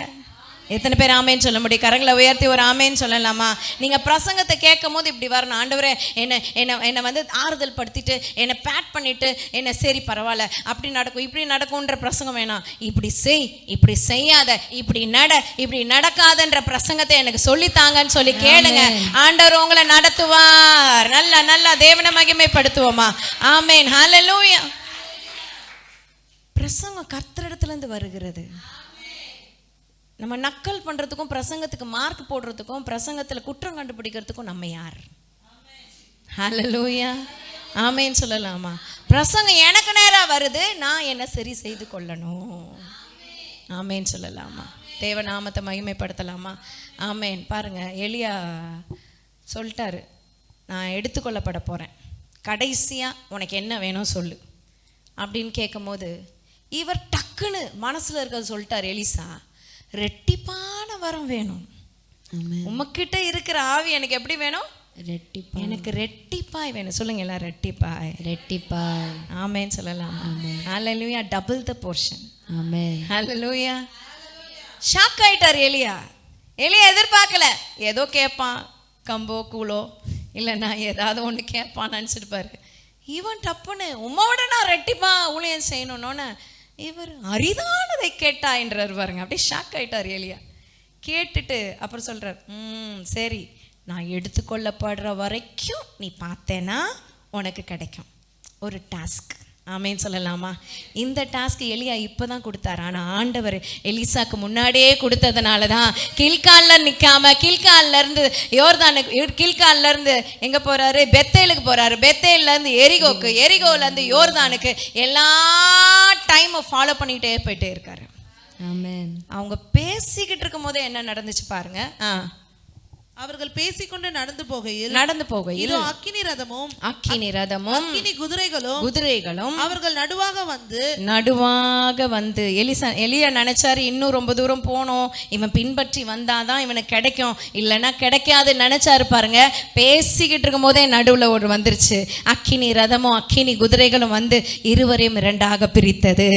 எத்தனை பேர் ஆமேன்னு சொல்ல முடியும்? கரங்களை உயர்த்தி ஒரு ஆமேன்னு சொல்லலாமா? நீங்க பிரசங்கத்தை கேட்கும் போது இப்படி வரணும், ஆண்டவரே என்னை வந்து ஆறுதல் படுத்திட்டு, என்னை பேட் பண்ணிட்டு, என்ன சரி பரவாயில்ல, அப்படி நடக்கும் இப்படி நடக்கும்ன்ற பிரசங்கம் வேணாம். இப்படி செய், இப்படி செய்யாத, இப்படி இப்படி நடக்காதன்ற பிரசங்கத்தை எனக்கு சொல்லித்தாங்கன்னு சொல்லி கேளுங்க. ஆண்டவர் உங்களை நடத்துவார். நல்ல நல்ல தேவனை மகிமைப்படுத்துவோமா? ஆமேன். ஹல்லேலூயா. பிரசங்கம் கர்த்தரிடத்துல இருந்து வருகிறது. நம்ம நக்கல் பண்றதுக்கும், பிரசங்கத்துக்கு மார்க் போடுறதுக்கும், பிரசங்கத்துல குற்றம் கண்டுபிடிக்கிறதுக்கும் நம்ம யார்? ஹல்லேலூயா. ஆமேன்னு சொல்லலாமா? பிரசங்கம் எனக்கு நேரா வருது, நான் என்ன சரி செய்து கொள்ளணும். ஆமேன்னு சொல்லலாமா? தேவநாமத்தை மகிமைப்படுத்தலாமா? ஆமேன். பாருங்க, எலியா சொல்லிட்டாரு, நான் எடுத்துக்கொள்ளப்பட போறேன், கடைசியா உனக்கு என்ன வேணும் சொல்லு அப்படின்னு கேட்கும் போது, இவர் டக்குன்னு மனசுல இருக்கிறது சொல்லிட்டார். எலிசா, ரெட்டிப்பான வரம் வேணும். உமக்கிட்ட இருக்கிற ஆவி எனக்கு எப்படி வேணும்? எனக்கு ரெட்டிப்பாய் வேணும். சொல்லுங்க எல்லாம், ரெட்டிப்பாய். ஆமென் சொல்லலாம். Hallelujah. Double the portion. Amen. Hallelujah. Shock ஆயிட்டார் எலியா. எதிர்பார்க்கல. ஏதோ கேட்பான், கம்போ கூலோ இல்லைன்னா ஏதாவது ஒன்று கேட்பான்னு நினச்சிருப்பாரு. இவன் டப்புன்னு உம்மோட நான் ரெட்டிப்பா ஊழியம் செய்யணும்னு இவர் அரிதானதை கேட்டாயின்றார் பாருங்க. அப்படியே ஷாக் ஆயிட்டார் எலியா. கேட்டுட்டு அப்புறம் சொல்றார், சரி, நான் எடுத்துக்கொள்ளப்படுற வரைக்கும் நீ பார்த்தேன்னா உனக்கு கிடைக்கும் ஒரு டாஸ்க். ஆமேன்னு சொல்லலாமா? இந்த டாஸ்க் எலியா இப்போ தான் கொடுத்தாரு. ஆனால் ஆண்டவர் எலிசாக்கு முன்னாடியே கொடுத்ததுனால தான் கில்காலில் நிற்காம கில்காலிலேருந்து யோர்தானுக்கு, கில்காலிலேருந்து எங்கே போகிறாரு? பெத்தேலுக்கு போகிறாரு. பெத்தேல்லேருந்து எரிகோக்கு, எரிகோலேருந்து யோர்தானுக்கு எல்லா டைமும் ஃபாலோ பண்ணிக்கிட்டே போயிட்டே இருக்காரு. ஆமென். அவங்க பேசிக்கிட்டு இருக்கும் போதே என்ன நடந்துச்சு பாருங்க. அவர்கள் பேசிக்கொண்டு நடந்து போகையில் இதோ அக்கினி ரதமும் அக்கினி குதிரைகளும் அவர்கள் நடுவாக வந்து எலியா நினைச்சாரு, இன்னும் ரொம்ப தூரம் போனோம், இவன் பின்பற்றி வந்தாதான் இவனுக்கு கிடைக்கும், இல்லைன்னா கிடைக்காது நினைச்சாரு பாருங்க. பேசிக்கிட்டு இருக்கும் போதே நடுவுல ஒரு வந்துருச்சு. அக்கினி ரதமும் அக்கினி குதிரைகளும் வந்து இருவரையும் இரண்டாக பிரித்தது.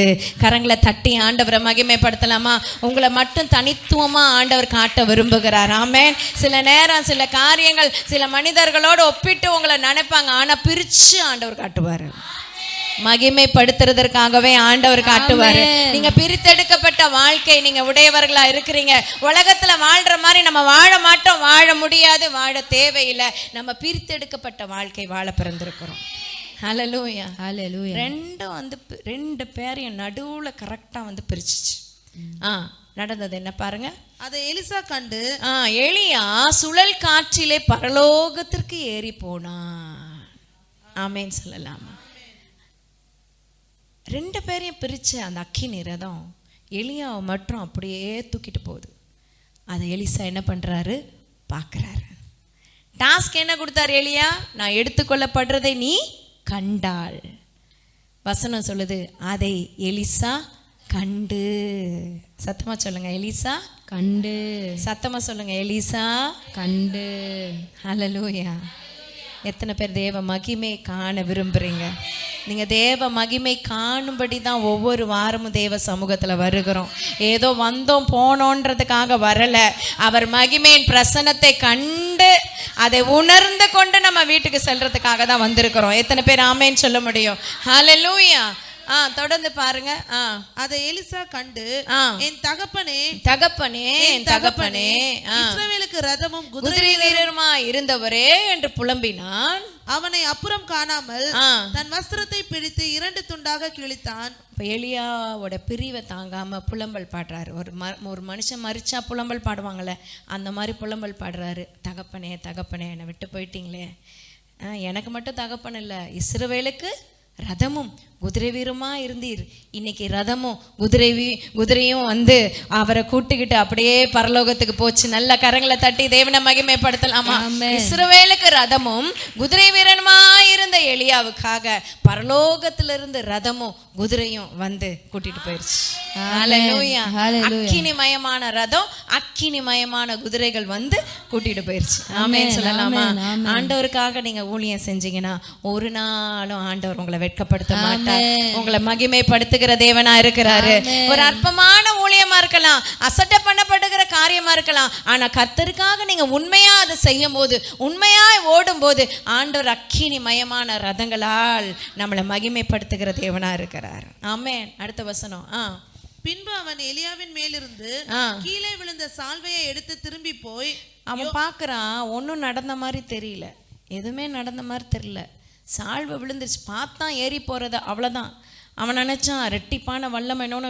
கரங்களை தட்டி ஆண்டவரை மகிமைப்படுத்தலாமா? உங்களை மட்டும் தனித்துவமா ஆண்டவர் காட்ட விரும்புகிறார். ஆமென். சில நேரம் சில காரியங்கள் சில மனிதர்களோடு ஒப்பிட்டு உங்களை நினைப்பாங்க, ஆனா பிரிச்சு ஆண்டவர் காட்டுவாரு. மகிமைப்படுத்துறதற்காகவே ஆண்டவர் காட்டுவாரு. நீங்க பிரித்தெடுக்கப்பட்ட வாழ்க்கை நீங்க உடையவர்களா இருக்கிறீங்க. உலகத்துல வாழ்ற மாதிரி நம்ம வாழ மாட்டோம், வாழ முடியாது, வாழ தேவையில்லை. நம்ம பிரித்தெடுக்கப்பட்ட வாழ்க்கை வாழ பிறந்திருக்கிறோம். ஹல்லேலூயா, ஹல்லேலூயா. ரெண்டு பேரையும் நடுவுல கரெக்டா வந்து பிரிச்சிச்சு. நடந்தது என்ன பாருங்க. அதை எலிசா கண்டு, எலியா சுழல் காற்றிலே பரலோகத்திற்கு ஏறி போனான். ஆமென் சொல்லலாமா? ரெண்டு பேரையும் பிரிச்ச அந்த அக்கினி ரதம் எலியாவை மட்டும் அப்படியே தூக்கிட்டு போகுது. அதை எலிசா என்ன பண்றாரு? பார்க்கறாரு. டாஸ்க் என்ன கொடுத்தாரு எலியா? நான் எடுத்துக்கொள்ளப்படுறதை நீ கண்டாள். வசனம் சொல்லுது, அதை எலிசா கண்டு. சத்தமா சொல்லுங்க, எலிசா கண்டு. சத்தமா சொல்லுங்க, எலிசா கண்டு. ஹல்லேலூயா. எத்தனை பேர் தேவ மகிமை காண விரும்புறீங்க? நீங்க தேவ மகிமை காணும்படி தான் ஒவ்வொரு வாரமும் தேவ சமூகத்துல வருகிறோம். ஏதோ வந்தோம் போனோன்றதுக்காக வரல. அவர் மகிமையின் பிரசன்னத்தை கண்டு அதை உணர்ந்து கொண்டு நம்ம வீட்டுக்கு செல்றதுக்காக தான் வந்திருக்கிறோம். எத்தனை பேர் ஆமேன்னு சொல்ல முடியும்? ஹல்லேலூயா. தொடர்ந்து பாருங்க. அதை எலிசா கண்டு, என் தகப்பனே இஸ்ரவேலுக்கு ரதமும் குதிரை வீரருமா இருந்தவரே என்று புலம்பினான். அவனை அப்புறம் காணாமல் தன் வஸ்திரத்தை பிடித்து 2 துண்டாக கிழித்தான். இப்போ எலியாவோட பிரிவை தாங்காம புலம்பல் பாடுறாரு. ஒரு மனுஷன் மரிச்சா புலம்பல் பாடுவாங்கள்ல, அந்த மாதிரி புலம்பல் பாடுறாரு. தகப்பனே தகப்பனே என்னை விட்டு போயிட்டீங்களே. எனக்கு மட்டும் தகப்பன் இல்லை, இஸ்ரவேலுக்கு ரதமும் குதிரை வீரமா இருந்தீர். இன்னைக்கு ரதமும் குதிரையும் வந்து அவரை கூட்டுக்கிட்டு அப்படியே பரலோகத்துக்கு போச்சு. நல்ல கரங்களை தட்டி தேவனை மகிமைப்படுத்தலாமா? இஸ்ரவேலுக்கு ரதமும் குதிரை வீரனுமா இருந்த எலியாவுக்காக பரலோகத்திலிருந்து ரதமும் குதிரையும் வந்து கூட்டிட்டு போயிருச்சு. அக்கினிமயமான ரதம், அக்கினிமயமான குதிரைகள் வந்து கூட்டிட்டு போயிருச்சு. ஆமென் சொல்லலாமா? ஆண்டவருக்காக நீங்க ஊழியம் செஞ்சீங்கன்னா ஒரு நாளும் ஆண்டவர் உங்களை வெட்கப்படுத்த மாட்டார். உங்களை மகிமைப்படுத்துகிற தேவனா இருக்கிறாரு. ஒரு அற்பமான ஊழியமா இருக்கலாம், அசட்டை பண்ணப்படுகிற காரியமா இருக்கலாம், ஆனா கர்த்தருக்காக நீங்க உண்மையா அதை செய்யும் போது, உண்மையாய் ஓடும் போது ஆண்டவர் அக்கினி மயமான ரதங்களால் நம்மளை மகிமைப்படுத்துகிற தேவனா இருக்கிறார். ஆமென். அடுத்த வசனம். பின்பு அவன் எலியாவின் மேலிருந்து கீழே விழுந்த சால்வையை எடுத்து திரும்பி போய் அவன் பார்க்கறான். ஒன்றும் நடந்த மாதிரி தெரியல, எதுவுமே நடந்த மாதிரி தெரியல. சால்வை விழுந்துருச்சு, பார்த்தான் ஏறி போகிறத, அவ்வளோதான். அவன் நினச்சான் ரெட்டிப்பான வல்லமை என்னோன்னு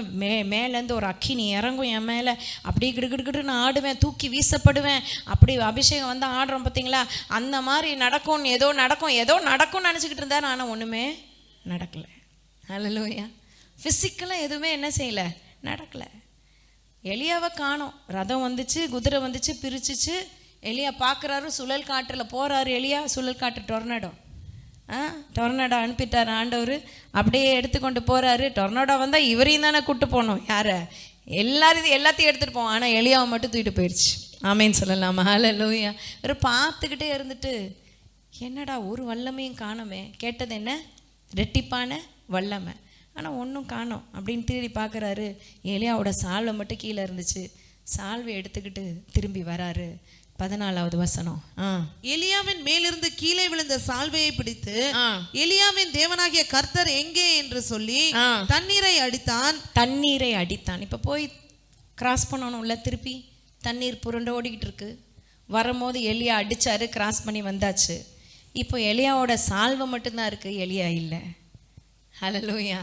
மேலேருந்து ஒரு அக்கினி இறங்கும் என் மேலே, அப்படியே கிடுகிடுகிட்டு நான் ஆடுவேன், தூக்கி வீசப்படுவேன், அப்படி அபிஷேகம் வந்து ஆடுறோம் பார்த்தீங்களா, அந்த மாதிரி நடக்கும், ஏதோ நடக்கும்னு நினச்சிக்கிட்டு இருந்தார். ஆனால் ஒன்றுமே நடக்கலை. ஹல்லேலூயா. ஃபிசிக்கலாக எதுவுமே என்ன செய்யலை, நடக்கலை. எலியாவை காணோம். ரதம் வந்துச்சு, குதிரை வந்துச்சு, பிரிச்சிச்சு. எலியா பார்க்குறாரு, சுழல் காற்றில் போகிறாரு. எலியா சுழல் காற்று டொர்னடோ அனுப்பிட்டார் ஆண்டவர். அப்படியே எடுத்துக்கொண்டு போகிறாரு. டொர்னடோ வந்தால் இவரையும் தானே கூப்பிட்டு போகணும். யாரை? எல்லாத்தையும் எடுத்துகிட்டு போவோம். ஆனால் எலியாவை மட்டும் தூக்கிட்டு போயிடுச்சு. ஆமேன்னு சொல்லலாமா? ஹல்லேலூயா. ஒரு பார்த்துக்கிட்டே இருந்துட்டு, என்னடா ஒரு வல்லமையும் காணோமே. கேட்டது என்ன? ரெட்டிப்பான வல்லமை. ஆனால் ஒன்றும் காணோம். அப்படின்னு திரும்பி பார்க்குறாரு. எலியாவோட சால்வை மட்டும் கீழே இருந்துச்சு. சால்வை எடுத்துக்கிட்டு திரும்பி வராரு. 14வது வசனம். எலியாவின் மேலிருந்து கீழே விழுந்த சால்வையை பிடித்து, எலியாவின் தேவனாகிய கர்த்தர் எங்கே என்று சொல்லி தண்ணீரை அடித்தான். இப்ப போய் கிராஸ் பண்ணணும்ல, திருப்பி தண்ணீர் புரண்டு ஓடிக்கிட்டு இருக்கு. வரும்போது எலியா அடிச்சாரு, கிராஸ் பண்ணி வந்தாச்சு. இப்போ எலியாவோட சால்வை மட்டும்தான் இருக்கு, எலியா இல்லை. ஹல்லேலூயா.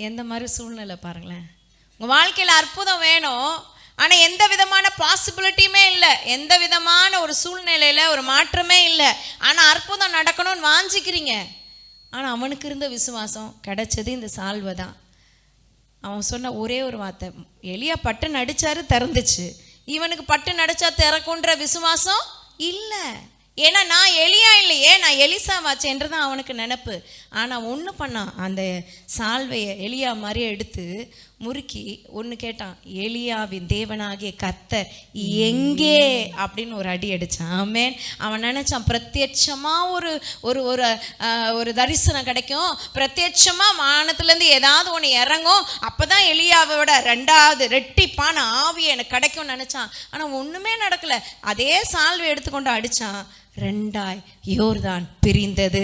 எந்த மாதிரி சூழ்நிலை பாருங்களேன். உங்கள் வாழ்க்கையில் அற்புதம் வேணும், ஆனால் எந்த விதமான பாசிபிலிட்டியுமே இல்லை, எந்த விதமான ஒரு சூழ்நிலையில் ஒரு மாற்றமே இல்லை. ஆனால் அற்புதம் நடக்கணும்னு வாஞ்சிக்கிறீங்க. ஆனால் அவனுக்கு இருந்த விசுவாசம் கிடைச்சது இந்த சால்வை தான். அவன் சொன்ன ஒரே ஒரு வார்த்தை, எலியா பட்டு நடிச்சாரு, திறந்துச்சு. இவனுக்கு பட்டு நடிச்சா திறக்குன்ற விசுவாசம் இல்லை. ஏன்னா நான் எலியா இல்லையே, நான் எலிசாவாச்சு என்றுதான் அவனுக்கு நினப்பு. ஆனால் ஒன்று பண்ணான், அந்த சால்வையை எலியா மாதிரியே எடுத்து முறுக்கி ஒன்று கேட்டான், எலியாவின் தேவனாகிய கர்த்தர் எங்கே அப்படின்னு ஒரு அடி அடித்தான். ஆமென். அவன் நினச்சான் பிரத்யட்சமாக ஒரு தரிசனம் கிடைக்கும், பிரத்யட்சமாக வானத்துலேருந்து ஏதாவது ஒன்று இறங்கும், அப்போ தான் எலியாவோட 2வது ரெட்டிப்பான ஆவி எனக்கு கிடைக்கும்னு நினச்சான். ஆனால் ஒன்றுமே நடக்கலை. அதே சால்வை எடுத்துக்கொண்டு அடித்தான், 2ஆய் யோர்தான் பிரிந்தது.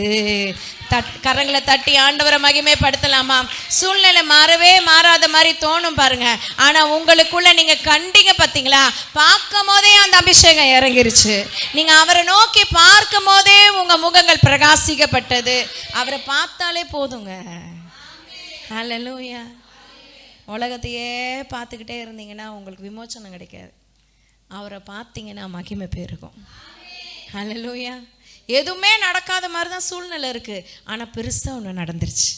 கரங்களை தட்டி ஆண்டவரை மகிமைப்படுத்தலாமா? சூழ்நிலை மாறாத மாதிரி தோணும் பாருங்க, ஆனா உங்களுக்குள்ள நீங்க கண்டீங்க பார்த்தீங்களா, பார்க்கும் போதே அந்த அபிஷேகம் இறங்கிருச்சு. நீங்க அவரை நோக்கி பார்க்கும் போதே உங்க முகங்கள் பிரகாசிக்கப்பட்டது. அவரை பார்த்தாலே போதுங்க. ஹல்லேலூயா. உலகத்தையே பார்த்துக்கிட்டே இருந்தீங்கன்னா உங்களுக்கு விமோசனம் கிடைக்காது. அவரை பார்த்தீங்கன்னா மகிமை பெருகும். ஹல்லேலூயா. எதுவுமே நடக்காத மாதிரி தான் சூழ்நிலை இருக்குது, ஆனால் பெருசாக ஒன்று நடந்துருச்சு.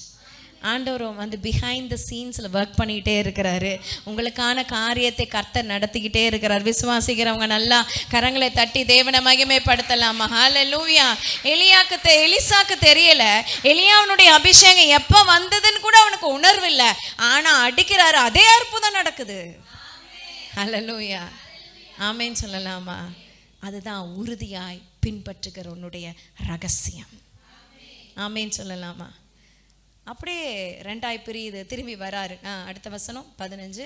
ஆண்டவர் வந்து பிஹைண்ட் த சீன்ஸில் ஒர்க் பண்ணிக்கிட்டே இருக்கிறாரு. உங்களுக்கான காரியத்தை கர்த்தர் நடத்திக்கிட்டே இருக்கிறார். விசுவாசிக்கிறவங்க நல்லா கரங்களை தட்டி தேவனை மகிமைப்படுத்தலாமா? ஹல்லேலூயா. எலிசாக்கு தெரியல, எலியாவுடைய அபிஷேகம் எப்போ வந்ததுன்னு கூட அவனுக்கு உணர்வு இல்லை. ஆனால் அடிக்கிறாரு, அதே அற்புதம் நடக்குது. ஹல்லேலூயா. ஆமேன்னு சொல்லலாமா? அதுதான் உறுதியாய் பின்பற்றுகிற உன்னுடைய ரகசியம். ஆமேன்னு சொல்லலாமா? அப்படியே 2ஆய் பிரியுது, திரும்பி வராரு. அடுத்த வசனம் 15.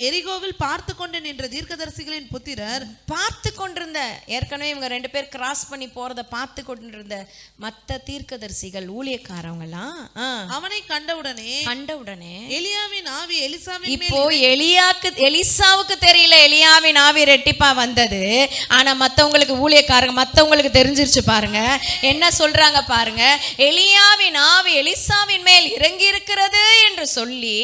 எரிகோவில் பார்த்து கொண்டு நின்ற தீர்க்கதரிசிகளின் புத்திரர், பார்த்து கொண்டிருந்த, ஏற்கனவே இவங்க 2 பேர் கிராஸ் பண்ணி போறத பார்த்து கொண்டிருந்த மற்ற தீர்க்கதரிசிகள், ஊழியக்காரவங்கலாம் அவனை கண்டவுடனே எலியாவின் ஆவி எலிசாவின் இப்போ எலிசாவுக்கு தெரியல எலியாவின் ஆவி ரெட்டிப்பா வந்தது, ஆனா மத்தவங்களுக்கு ஊழியக்காரங்க மத்தவங்களுக்கு தெரிஞ்சிருச்சு. பாருங்க என்ன சொல்றாங்க பாருங்க, எலியாவின் ஆவி எலிசாவின் மேல் இறங்கி இருக்கிறது என்று சொல்லி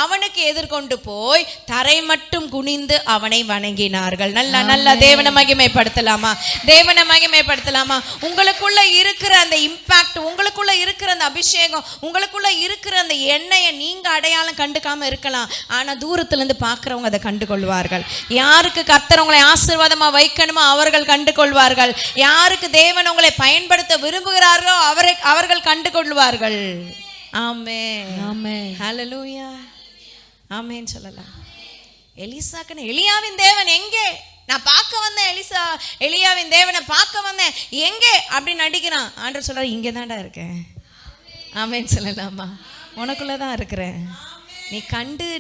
அவனுக்கு எதிர்கொண்டு போய் தரை மட்டும் குனிந்து அவனை வணங்கினார்கள். நல்ல தேவனை மகிமைப்படுத்தலாமா? தேவனை மகிமைப்படுத்தலாமா? உங்களுக்குள்ள இருக்கிற அந்த இம்பாக்ட், உங்களுக்குள்ள இருக்கிற அந்த அபிஷேகம், உங்களுக்குள்ள இருக்கிற அந்த எண்ணெயை நீங்க அடையாளம் கண்டுக்காம இருக்கலாம், ஆனா தூரத்துல இருந்து பார்க்கிறவங்க அதை கண்டுகொள்வார்கள். யாருக்கு கர்த்தர் உங்களை ஆசீர்வாதமா வைக்கணுமோ அவர்கள் கண்டுகொள்வார்கள். யாருக்கு தேவன் உங்களை பயன்படுத்த விரும்புகிறார்களோ அவர்கள் கண்டுகொள்வார்கள். ஆமென். ஆமென். ஹல்லேலூயா. ஆமென் சொல்லலாம். எலிசாக்கு எலியாவின் தேவன் எங்கே? நான் பார்க்க வந்தேன், எலியாவின் தேவனை பார்க்க வந்தேன், எங்கே அப்படின்னு நடிக்கிறான். ஆண்டவர் சொல்றாரு, இங்கே தான்டா இருக்கேன். ஆமென் சொல்லலாமா? உனக்குள்ளதான் இருக்கிறேன்.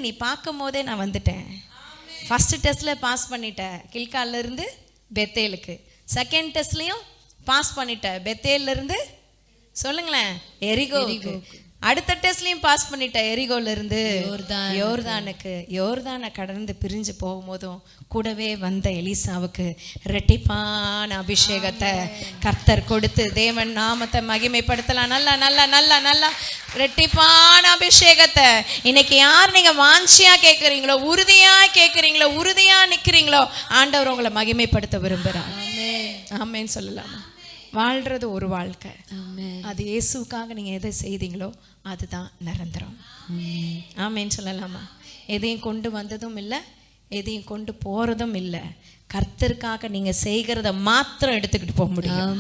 நீ பார்க்கும் போதே நான் வந்துட்டேன். ஃபர்ஸ்ட் டெஸ்ட்ல பாஸ் பண்ணிட்ட, கில்கால்ல இருந்து பெத்தேலுக்கு. செகண்ட் டெஸ்ட்லயும் பாஸ் பண்ணிட்ட, பெத்தேல்ல இருந்து சொல்லுங்களேன் எரிகோவுக்கு. அடுத்த டெஸ்ட்லயும் பாஸ் பண்ணிட்ட, எரிகோல இருந்து யோர்தானுக்கு. யோர்தானை கடந்து பிரிஞ்சு போகும்போதும் கூடவே வந்த எலிசாவுக்கு ரெட்டிப்பான அபிஷேகத்தை கர்த்தர் கொடுத்து தேவன் நாமத்தை மகிமைப்படுத்தலாம். நல்லா ரெட்டிப்பான அபிஷேகத்தை இன்னைக்கு யார் நீங்க வாஞ்சியா கேட்குறீங்களோ, உறுதியா கேட்குறீங்களோ, உறுதியா நிற்கிறீங்களோ, ஆண்டவர் உங்களை மகிமைப்படுத்த விரும்புகிறார். ஆமென் சொல்லலாமா? வாழ்றது ஒரு வாழ்க்கை, அது இயேசுக்காக நீங்க எதை செய்தீங்களோ அதுதான் நிரந்தரம். ஆமென் சொல்லலாமா? எதையும் கொண்டு வந்ததும் இல்லை, எதையும் கொண்டு போறதும் இல்லை. கர்த்தருக்காக நீங்க செய்கிறத மாத்திரம் எடுத்துக்கிட்டு போக முடியும்.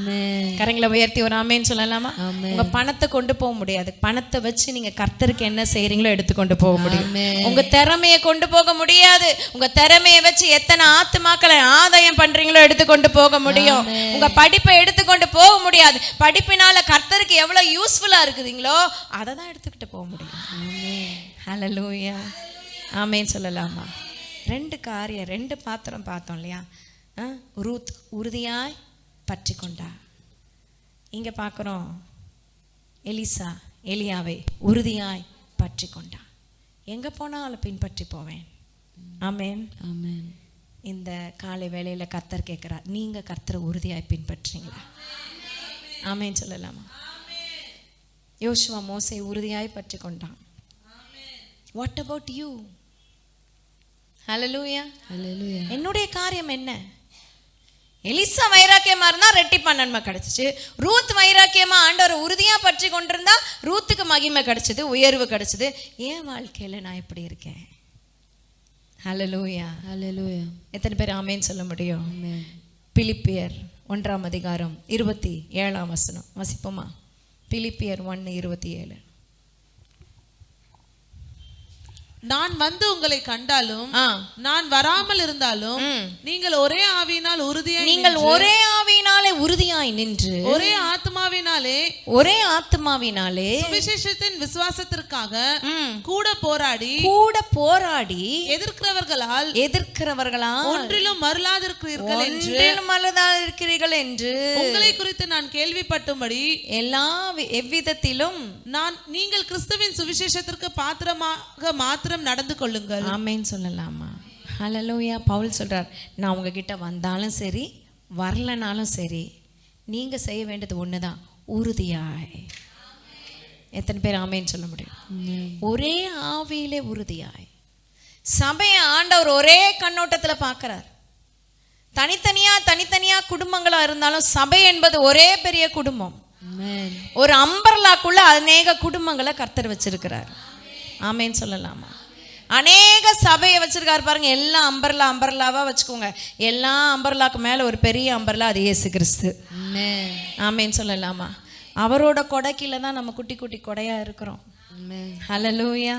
கரங்களை உயர்த்தி ஒரு ஆமென் சொல்லலாமா? உங்க பணத்தை கொண்டு போக முடியாது, பணத்தை வச்சு நீங்க கர்த்தருக்கு என்ன செய்யறீங்களோ எடுத்துக்கொண்டு போக முடியும். உங்க திறமையை கொண்டு போக முடியாது, உங்க திறமையை வச்சு எத்தனை ஆத்துமாக்களை ஆதாயம் பண்றீங்களோ எடுத்துக்கொண்டு போக முடியும். உங்க படிப்பை எடுத்துக்கொண்டு போக முடியாது, படிப்பினால கர்த்தருக்கு எவ்வளவு யூஸ்ஃபுல்லா இருக்குதுங்களோ அதை தான் எடுத்துக்கிட்டு போக முடியும். ஹல்லேலூயா. ஆமென் சொல்லலாமா? 2 பாத்திரம் பார்த்தோம் இல்லையா? ரூத் உறுதியாய் பற்றி கொண்டா. இங்க பார்க்குறோம் எலிசா எலியாவை உறுதியாய் பற்றி கொண்டா. எங்க போனாலும் பின்பற்றி போவேன். ஆமென். ஆமென். இந்த காலை வேளையில கர்த்தர் கேட்கிறார், நீங்க கர்த்தரை உறுதியாய் பின்பற்றீங்களா? ஆமென் சொல்லலாமா? யோசுவா மோசே உறுதியாய் பற்றி கொண்டான். What about you? Hallelujah. Hallelujah. என்னுடைய காரியம் என்ன? எலிசா வைராக்கியமா இருந்தா ரெட்டிப்பா நன்மை கிடைச்சிச்சு. ரூத் வைராக்கியமா ஆண்டவர் உறுதியா பற்றி கொண்டிருந்தா ரூத்துக்கு மகிமை கிடைச்சது, உயர்வு கிடைச்சது. என் வாழ்க்கையில நான் எப்படி இருக்கேன்? ஹல்லேலூயா. ஹல்லேலூயா. எத்தனை பேர் ஆமேன்னு சொல்ல முடியும்? ஆமென். பிலிப்பியர் 1:27 வசிப்போமா? பிலிப்பியர் 1:27. நான் வந்து உங்களை கண்டாலும் நான் வராமல் இருந்தாலும் நீங்கள் ஒரே ஆவியினால் உறுதியாய் நின்று ஒரே ஆத்மாவினாலே சுவிசேஷத்தின் விசுவாசத்திற்காக கூட போராடி எதிர்க்கிறவர்களால் ஒன்றிலும் மறுலாதிருக்கிறீர்கள் என்று உங்களை குறித்து நான் கேள்விப்பட்டும்படி எவ்விதத்திலும் நீங்கள் கிறிஸ்துவின் சுவிசேஷத்திற்கு பாத்திரமாக மாத்திரம் நடந்து கொள்ளுங்கள். ஆமென் சொல்லலாமா? ஹல்லேலூயா. பவுல் சொல்றார், நான் உங்ககிட்ட வந்தாலும் சரி வரலனாலும் சரி நீங்க செய்ய வேண்டியது ஒண்ணுதான், உறுதியாய். எத்தனை பேர் ஆமென் சொல்ல முடியும்? ஒரே ஆவியிலே உறுதியாய். சபையை ஆண்டவர் ஒரே கண்ணோட்டத்துல பார்க்கிறார். தனித்தனியா குடும்பங்களா இருந்தாலும் சபை என்பது ஒரே பெரிய குடும்பம். ஒரு அம்பர்லாக்குள்ள அநேக குடும்பங்களை கர்த்தர் வச்சிருக்கிறார். ஆமென் சொல்லலாமா? அநேக சபையை வச்சிருக்காரு பாருங்க. எல்லாம் அம்பர்லாவா வச்சுக்கோங்க. எல்லா அம்பர்லாக்கு மேல ஒரு பெரிய அம்பர்லா, அது இயேசு கிறிஸ்து. ஆமென் சொல்லலாமா? அவரோட கொடைக்கில தான் நம்ம குட்டி குட்டி கொடையா இருக்கிறோம். ஹல்லேலூயா.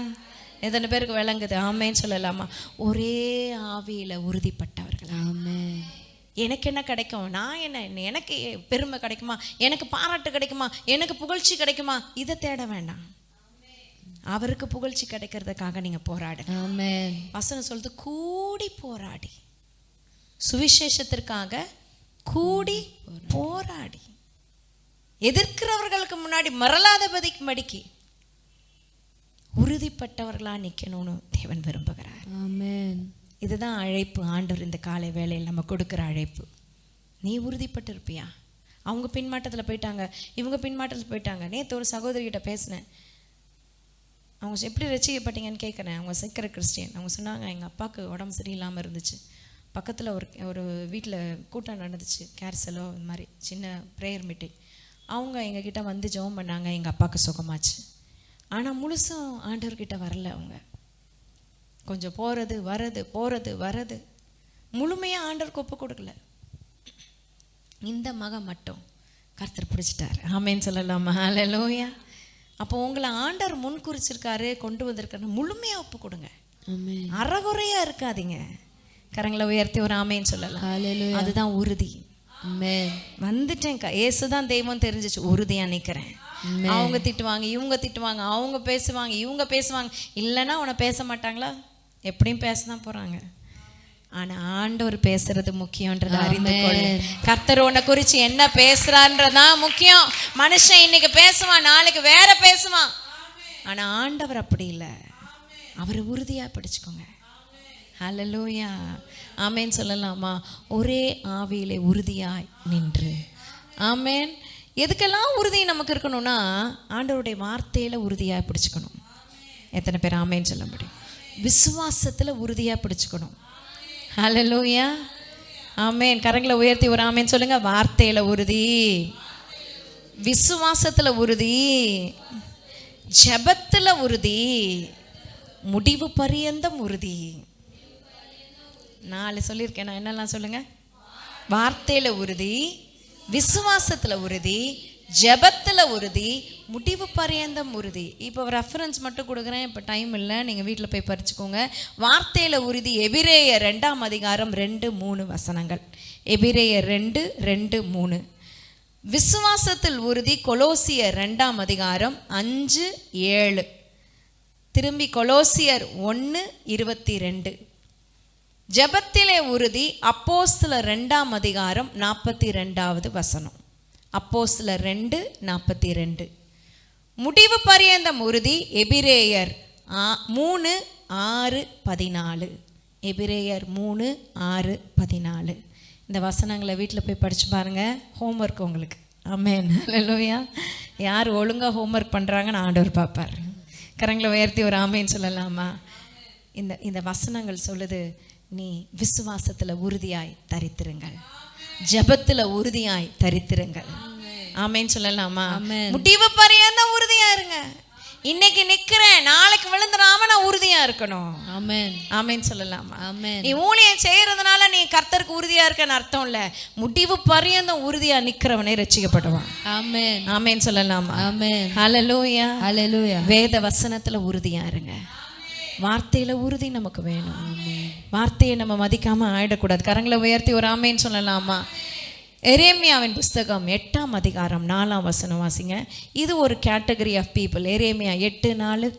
எத்தனை பேருக்கு விளங்குது? ஆமென் சொல்லலாமா? ஒரே ஆவியில உறுதிப்பட்டவர்கள். ஆமென். எனக்கு என்ன கிடைக்கும்? நான் எனக்கு பெருமை கிடைக்குமா? எனக்கு பாராட்டு கிடைக்குமா? எனக்கு புகழ்ச்சி கிடைக்குமா? இதை தேட வேண்டாம். அவருக்கு புகழ்ச்சி கிடைக்கிறதுக்காக நீங்க போராடுங்க. ஆமென். வசனம் சொல்லுது, கூடி போராடி, சுவிசேஷத்திற்காக கூடி போராடி, எதிர்க்கிறவர்களுக்கு முன்னாடி மறலாதபடிக்கு உறுதிப்பட்டவர்களா நிக்கணும்னு தேவன் விரும்புகிறார். ஆமென். இதுதான் அழைப்பு. ஆண்டவர் இந்த காலை வேளையில் நம்ம கொடுக்கிற அழைப்பு. நீ உறுதிப்பட்டு இருப்பியா? அவங்க பின்மாட்டத்தில் போயிட்டாங்க, இவங்க பின்மாட்டத்தில் போயிட்டாங்க. நேற்று ஒரு சகோதரிகிட்ட பேசினேன். அவங்க எப்படி ரசிக்கப்பட்டீங்கன்னு கேட்குறேன். அவங்க சீக்கிர கிறிஸ்டியன். அவங்க சொன்னாங்க, எங்கள் அப்பாவுக்கு உடம்பு சரியில்லாமல் இருந்துச்சு, பக்கத்தில் ஒரு வீட்டில் கூட்டம் நடந்துச்சு, கேர்சலோ இந்த மாதிரி சின்ன ப்ரேயர் மீட்டிங். அவங்க எங்ககிட்ட வந்து ஜெபம் பண்ணாங்க, எங்கள் அப்பாவுக்கு சுகமாச்சு. ஆனால் முழுசும் ஆண்டவர்கிட்ட வரல. அவங்க கொஞ்சம் போகிறது வரது முழுமையாக ஆண்டவருக்கு ஒப்பு கொடுக்கல. இந்த மகன் மட்டும் கர்த்தர் பிடிச்சிட்டார். ஆமென் சொல்லலாமா? ஹல்லேலூயா. அப்போ உங்களை ஆண்டவர் முன் குறிச்சிருக்காரு, கொண்டு வந்திருக்காரு, முழுமையாக ஒப்பு கொடுங்க. அறகுறையா இருக்காதீங்க. கரங்களை உயர்த்தி ஒரு ஆமேன்னு சொல்லலாம். அதுதான் உறுதி. வந்துட்டேன், ஏசுதான் தெய்வம் தெரிஞ்சிச்சு, உறுதியா நிக்கிறேன். அவங்க திட்டுவாங்க, இவங்க திட்டுவாங்க, அவங்க பேசுவாங்க, இவங்க பேசுவாங்க, இல்லைன்னா உன்னை பேச மாட்டாங்களா? எப்படியும் பேசதான் போறாங்க. ஆனா ஆண்டவர் பேசுறது முக்கியம்ன்றதை அறிந்து கொள்ளு. கர்த்தர் உன்னை குறிச்சு என்ன பேசுறான்றதான் முக்கியம். மனுஷன் இன்னைக்கு பேசுவான், நாளைக்கு வேற பேசுவான். ஆனா ஆண்டவர் அப்படி இல்லை. அவரை உறுதியா பிடிச்சுக்கோங்க. ஹல்லேலூயா. ஆமென் சொல்லலாமா? ஒரே ஆவியிலே உறுதியாய் நின்று. ஆமென். எதுக்கெல்லாம் உறுதி நமக்கு இருக்கணும்னா, ஆண்டவருடைய வார்த்தையில உறுதியா பிடிச்சுக்கணும். எத்தனை பேர் ஆமென் சொல்ல முடியும்? விசுவாசத்துல உறுதியா பிடிச்சுக்கணும். ஹல்லேலூயா. ஆமென். கரங்களை உயர்த்தி ஒரு ஆமென் சொல்லுங்க. வார்த்தையில உறுதி, விசுவாசத்துல உறுதி, ஜெபத்துல உறுதி, முடிவு பரியந்தம் உறுதி. 4 சொல்லியிருக்கேன் நான். என்னெல்லாம் சொல்லுங்க? வார்த்தையில உறுதி, விசுவாசத்துல உறுதி, ஜெபத்துல உறுதி, முடிவு பரியந்தம் உறுதி. இப்போ ரெஃபரன்ஸ் மட்டும் கொடுக்குறேன், இப்போ டைம் இல்லை, நீங்கள் வீட்டில் போய் பறிச்சுக்கோங்க. வார்த்தையில் உறுதி எபிரேயர் 2:2-3 வசனங்கள். எபிரேயர் 2:2-3. விசுவாசத்தில் உறுதி கொலோசியர் 2:5-7. திரும்பி கொலோசியர் 1:22. ஜெபத்திலே உறுதி அப்போஸ்தலர் 2:42 வசனம். அப்போஸ்தலர் 2:42. முடிவு பரியந்தம் உறுதி எபிரேயர் 3:6-14. எபிரேயர் 3:6-14. இந்த வசனங்களை வீட்டில் போய் படிச்சு பாருங்க. ஹோம்ஒர்க் உங்களுக்கு. ஆமென். ஹல்லேலூயா. யார் ஒழுங்காக ஹோம்ஒர்க் பண்ணுறாங்கன்னு ஆண்டவர் பார்ப்பார். கரங்களை உயர்த்தி ஒரு ஆமேன்னு சொல்லலாமா? இந்த வசனங்கள் சொல்லுது, நீ விசுவாசத்தில் உறுதியாய் தரித்திருங்கள், ஜெபத்தில் உறுதியாய் தரித்திருங்கள். ஆமேன்னு சொல்லலாமா? முடிவு பரியந்தம் உறுதியா இருங்க. இன்னைக்கு நிக்கிறேன், நாளைக்கு விழுந்துடாம நான் உறுதியா இருக்கணும். ஆமென், ஆமென் சொல்லலாமா? ஆமென். நீ ஊழியம் செய்யறதுனால நீ கர்த்தருக்கு உறுதியா இருக்கன்னு அர்த்தம் இல்ல. முடிவு பரியந்தம் உறுதியா நிக்கிறவனே ரட்சிக்கப்படுவான். ஆமென், ஆமென் சொல்லலாமா? ஆமென். ஹல்லேலூயா, ஹல்லேலூயா. வேத வசனத்துல உறுதியா இருங்க. வார்த்தையில உறுதி நமக்கு வேணும். வார்த்தையை நம்ம மதிக்காம ஆயிடக்கூடாது. கரங்களை உயர்த்தி ஒரு ஆமேன்னு சொல்லலாமா? எரேமியாவின் புஸ்தகம் 8ஆம் அதிகாரம் 4ஆம் வசனம் வாசிங்க. இது ஒரு கேட்டகரி ஆஃப் பீப்புள். எரேமியா 8:4.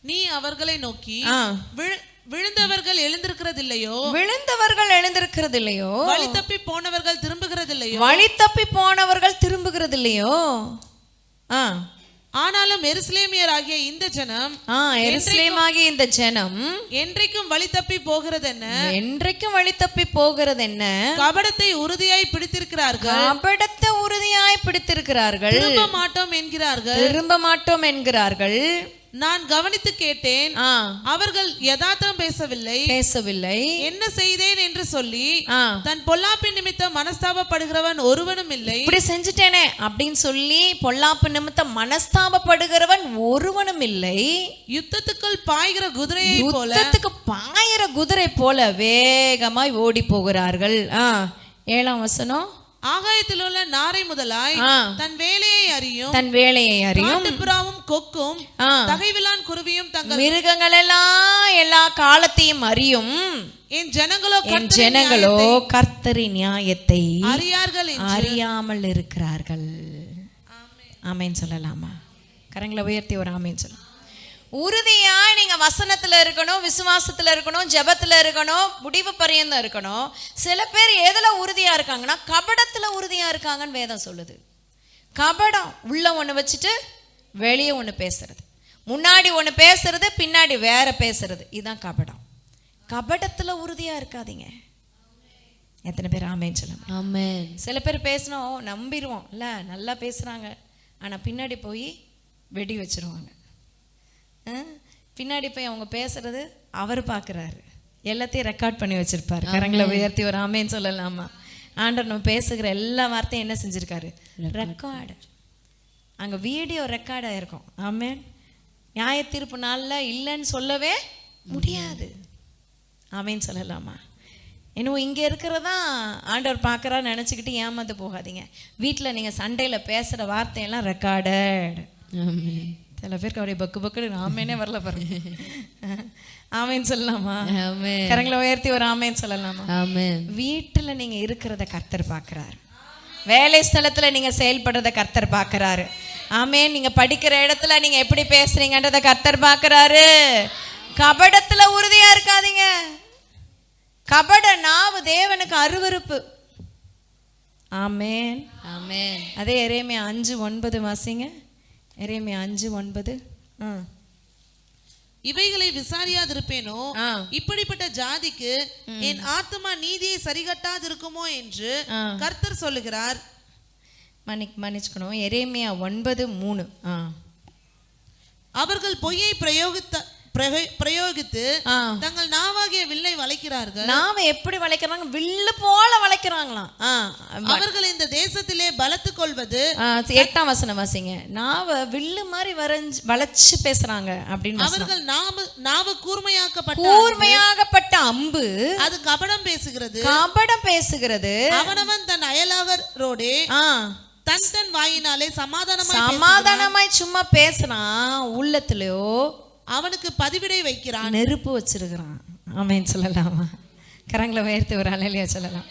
நீ அவர்களை நோக்கி, விழுந்தவர்கள் எழுந்திருக்கிறதில்லையோ, விழுந்தவர்கள் எழுந்திருக்கிறதில்லையோ, வழி தப்பி போனவர்கள் திரும்புகிறதில்லையோ, வழி தப்பி போனவர்கள் திரும்புகிறதில்லையோ, ஆனாலும் எருசலேமியராகிய இந்த ஜனம், எருசலேமாகிய இந்த ஜனம் என்றைக்கும் வழி தப்பி போகிறது என்ன? என்றைக்கும் வழி தப்பி போகிறது என்ன? கபடத்தை உறுதியாய் பிடித்திருக்கிறார்கள், கபடத்தை உறுதியாய் பிடித்திருக்கிறார்கள், திரும்ப மாட்டோம் என்கிறார்கள், திரும்ப மாட்டோம் என்கிறார்கள். நான் கவனித்து கேட்டேன், அவர்கள் யதார்த்தம் பேசவில்லை. என்ன செய்தேன் என்று சொல்லி தன் பொல்லாப்பின் நிமித்தம் மனஸ்தாபப்படுகிறவன் ஒருவனும் இல்லை. இப்படி செஞ்சுட்டேனே அப்படின்னு சொல்லி பொல்லாப்பு நிமித்தம் மனஸ்தாபப்படுகிறவன் ஒருவனும் இல்லை. யுத்தத்துக்குள் பாய்கிற குதிரையை போல, யுத்தத்துக்கு பாயிற குதிரை போல வேகமாய் ஓடி போகிறார்கள். 7ஆம் வசனம். ஆகாயத்தில் உள்ள நாரை முதலாய் தன் வேலையை அறியும், காட்டுப்புறாவும் கொக்கும் தகைவிலான் குருவியும் தங்கள் மிருகங்கள் எல்லாம் எல்லா காலத்தையும் அறியும். என் ஜனங்களோ கர்த்தரின் நியாயத்தை அறியாமல் இருக்கிறார்கள். ஆமென் சொல்லலாமா? கரங்களை உயர்த்தி ஒரு ஆமென் சொல்லலாம். உறுதியா நீங்க வசனத்துல இருக்கணும், விசுவாசத்துல இருக்கணும், ஜெபத்துல இருக்கணும், முடிவு பரியந்தம் இருக்கணும். சில பேர் எதுல உறுதியா இருக்காங்கன்னா கபடத்துல உறுதியா இருக்காங்கன்னு வேதம் சொல்லுது. கபடம் உள்ள ஒண்ணு வச்சுட்டு வெளியே ஒண்ணு பேசுறது, முன்னாடி ஒண்ணு பேசுறது, பின்னாடி வேற பேசுறது, இதுதான் கபடம். கபடத்துல உறுதியா இருக்காதீங்க. எத்தனை பேர் ஆமென் சொல்லுங்க? ஆமென். சில பேர் பேசணும் நம்பிடுவோம் இல்ல, நல்லா பேசுறாங்க, ஆனா பின்னாடி போய் வெடி வச்சிருவாங்க. பின்னாடி போய் அவங்க பேசுறது அவர் பார்க்குறாரு, எல்லாத்தையும் ரெக்கார்ட் பண்ணி வச்சிருப்பாரு. கரங்களை உயர்த்தி ஒரு ஆமேன்னு சொல்லலாமா? ஆண்டவர் நம்ம பேசுகிற எல்லா வார்த்தையும் என்ன செஞ்சிருக்காரு? ரெக்கார்டு. அங்கே வீடியோ ரெக்கார்ட் ஆயிருக்கும். ஆமேன். நியாய தீர்ப்பு நாளில் இல்லைன்னு சொல்லவே முடியாது. ஆமேன்னு சொல்லலாமா? இன்னும் இங்கே இருக்கிறதா ஆண்டவர் பார்க்குறான்னு நினச்சிக்கிட்டு ஏமாந்து போகாதீங்க. வீட்டில் நீங்கள் சண்டையில் பேசுகிற வார்த்தையெல்லாம் ரெக்கார்டட். சில பேருக்கு அப்படியே பக்கு பக்குன்னு ஆமேனே வரல பாருங்க. ஆமேன்னு சொல்லலாமா? கரங்களை உயர்த்தி ஒரு ஆமேன்னு சொல்லலாமா? வீட்டில் நீங்க இருக்கிறத கர்த்தர் பார்க்கிறாரு, வேலை ஸ்தலத்துல நீங்க செயல்படுறத கர்த்தர் பார்க்கிறாரு. ஆமேன். நீங்க படிக்கிற இடத்துல நீங்க எப்படி பேசுறீங்கன்றத கர்த்தர் பார்க்கிறாரு. கபடத்துல உறுதியா இருக்காதீங்க. கபட நாவு தேவனுக்கு அருவருப்பு. ஆமேன், ஆமேன். அதே எரேமியா 5:9 வாசிங்க. எரேமியா 5:9. இவைகளை விசாரியாதிருப்பேனோ, இப்படிப்பட்ட ஜாதிக்கு என் ஆத்துமா நீதியை சரிகட்டாதிருக்குமோ என்று கர்த்தர் சொல்லுகிறார். மன்னிச்சுக்கணும். எரேமியா 9:3. அவர்கள் பொய்யை பிரயோகித்து தங்கள் நாவாகிய வில்லை வளைக்கிறார்கள். நாவை எப்படி வளைக்கிறாங்க? வில்லு போல வளைக்கிறாங்களாம். அவர்கள் இந்த தேசத்திலே பலத்து கொள்வது. 8ஆம் வசனம் வாசிங்க. நாவை வில்லு மாதிரி வளைச்சு பேசுறாங்க அப்படின்னு. அவர்கள் நாவு கூர்மையாக்கப்பட்ட அம்பு, அது கபடம் பேசுகிறது. அவனவன் தன் அயலாகரோடே தன் வாயினாலே சமாதானமாய் சும்மா பேசுறான், உள்ளத்திலயோ அவனுக்கு பதிவிடை வைக்கிறான், நெருப்பு வச்சிருக்கிறான். ஆமென் சொல்லலாமா? கரங்களை உயர்த்தி ஒரு அல்லேலூயா சொல்லலாம்.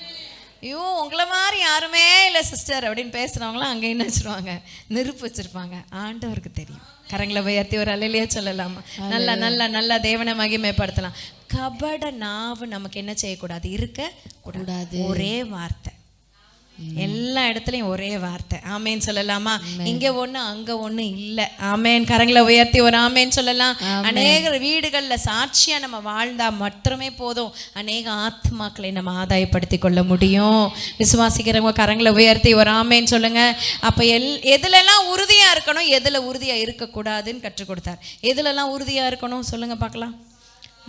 ஐயோ உங்களை மாதிரி யாருமே இல்லை சிஸ்டர் அப்படின்னு பேசுறவங்களாம் அங்கே என்ன வச்சிருவாங்க? நெருப்பு வச்சிருப்பாங்க. ஆண்டவருக்கு தெரியும். கரங்களை உயர்த்தி ஒரு அல்லேலூயா சொல்லலாமா? நல்ல நல்ல நல்ல தேவனை மகிமைப்படுத்தலாம். கபட நாவு நமக்கு என்ன செய்யக்கூடாது? இருக்க கூடாது. ஒரே வார்த்தை, எல்லா இடத்துலயும் ஒரே வார்த்தை ஆமேன் சொல்லலாமா? இங்க ஒண்ணு அங்க ஒண்ணு இல்ல. ஆமேன். கரங்களை உயர்த்தி ஒரு ஆமேன் சொல்லலாம். அநேக வீடுகள்ல சாட்சியா நம்ம வாழ்ந்தா மட்டுமே போதும், அநேக ஆத்மாக்களை நம்ம ஆதாயப்படுத்தி கொள்ள முடியும். விசுவாசிக்கிறவங்க கரங்களை உயர்த்தி ஒரு ஆமேன் சொல்லுங்க. அப்ப எதுலெல்லாம் உறுதியா இருக்கணும், எதுல உறுதியா இருக்கக்கூடாதுன்னு கற்றுக் கொடுத்தார். எதுலெல்லாம் உறுதியா இருக்கணும் சொல்லுங்க பார்க்கலாம்.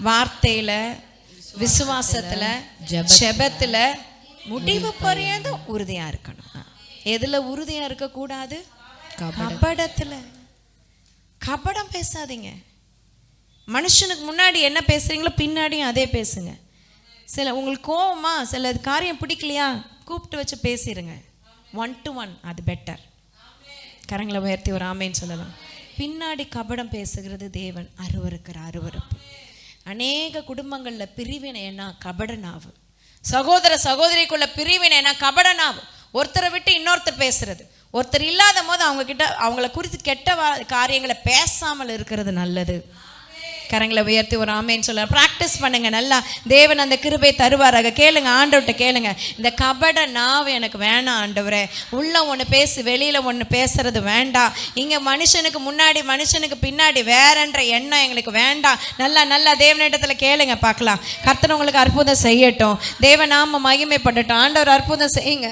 வார்த்தையில, விசுவாசத்துல, ஜெபத்துல, முடிவு பரியந்தம் உறுதியா இருக்கணும். எதுல உறுதியா இருக்க கூடாது? கபடத்துல. கபடம் பேசாதீங்க. மனுஷனுக்கு முன்னாடி என்ன பேசுறீங்களோ பின்னாடியும் அதே பேசுங்க. சில உங்களுக்கு கோவமா, சில காரியம் பிடிக்கலையா, கூப்பிட்டு வச்சு பேசிடுங்க. 1 to 1 அது பெட்டர். கரங்களை உயர்த்தி ஒரு ஆமேன்னு சொல்லலாம். பின்னாடி கபடம் பேசுகிறது தேவன் அருவருக்கிற அருவருப்பு. அநேக குடும்பங்கள்ல பிரிவினைன்னா கபடனாவு. சகோதர சகோதரிக்குள்ள பிரிவினைனா கபடனாவு. ஒருத்தரை விட்டு இன்னொருத்தர் பேசுறது. ஒருத்தர் இல்லாத போது அவங்க கிட்ட அவங்கள குறித்து கெட்ட காரியங்களை பேசாமல் இருக்கிறது நல்லது. கரங்களை உயர்த்தி ஒரு ஆமேன்னு சொல்ல ப்ராக்டிஸ் பண்ணுங்க. நல்லா தேவன் அந்த கிருபை தருவாராக. கேளுங்க, ஆண்டவர்கிட்ட கேளுங்க. இந்த கபட நாவு எனக்கு வேணாம் ஆண்டவரே. உள்ள ஒன்று பேசு, வெளியில ஒன்று பேசுறது வேண்டாம். இங்க மனுஷனுக்கு முன்னாடி மனுஷனுக்கு பின்னாடி வேறன்ற எண்ணம் எங்களுக்கு வேண்டாம். நல்லா தேவனிடத்துல கேளுங்க பார்க்கலாம். கர்த்தர் உங்களுக்கு அற்புதம் செய்யட்டும். தேவநாம மகிமைப்படட்டும். ஆண்டவர் அற்புதம் செய்யுங்க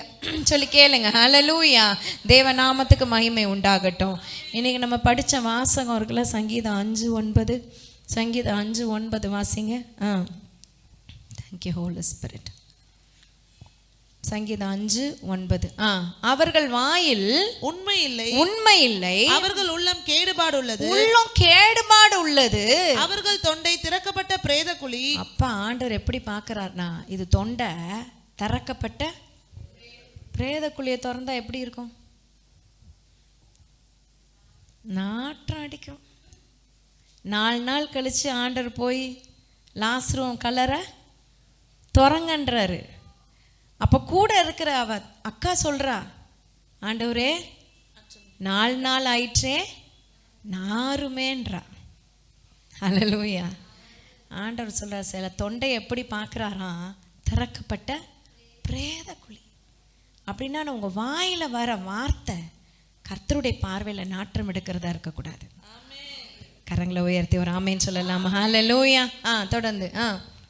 சொல்லி கேளுங்க. ஹல்லேலூயா. தேவநாமத்துக்கு மகிமை உண்டாகட்டும். இன்னைக்கு நம்ம படிச்ச வாசகம் இருக்குல்ல, சங்கீதம் 5:9. சங்கீதம் 5:9 வாசிங்க. Thank you holy spirit. சங்கீதம் 5:9. அவர்கள் வாயில் உண்மை இல்லை, அவர்கள் உள்ளம் கேடுபாடு உள்ளது, அவர்கள் தொண்டை திறக்கப்பட்ட பிரேத குழி. அப்பா ஆண்டவர் எப்படி பார்க்கறார்னா, இது தொண்டை திறக்கப்பட்ட பிரேத குழியை திறந்தா எப்படி இருக்கும்? நாற்றம் அடிக்கும். 4 நாள் கழிச்சு ஆண்டவர் போய் லாசரு கல்லறை திறங்கன்றாரு. அப்போ கூட இருக்கிற அவ அக்கா சொல்றா, ஆண்டவரே 4 நாள் ஆயிற்றே நாருமேன்றா. ஹல்லேலூயா. ஆண்டவர் சொல்றார், சில தொண்டை எப்படி பார்க்குறாராம்? திறக்கப்பட்ட பிரேத குழி. அப்படின்னா உங்க வாயில வர வார்த்தை கர்த்தருடைய பார்வையில நாற்றம் எடுக்கிறதா இருக்கக்கூடாது. கரங்களை உயர்த்தி ஒரு ஆமேன்னு சொல்லலாம். ஹல்லேலூயா. தொடர்ந்து.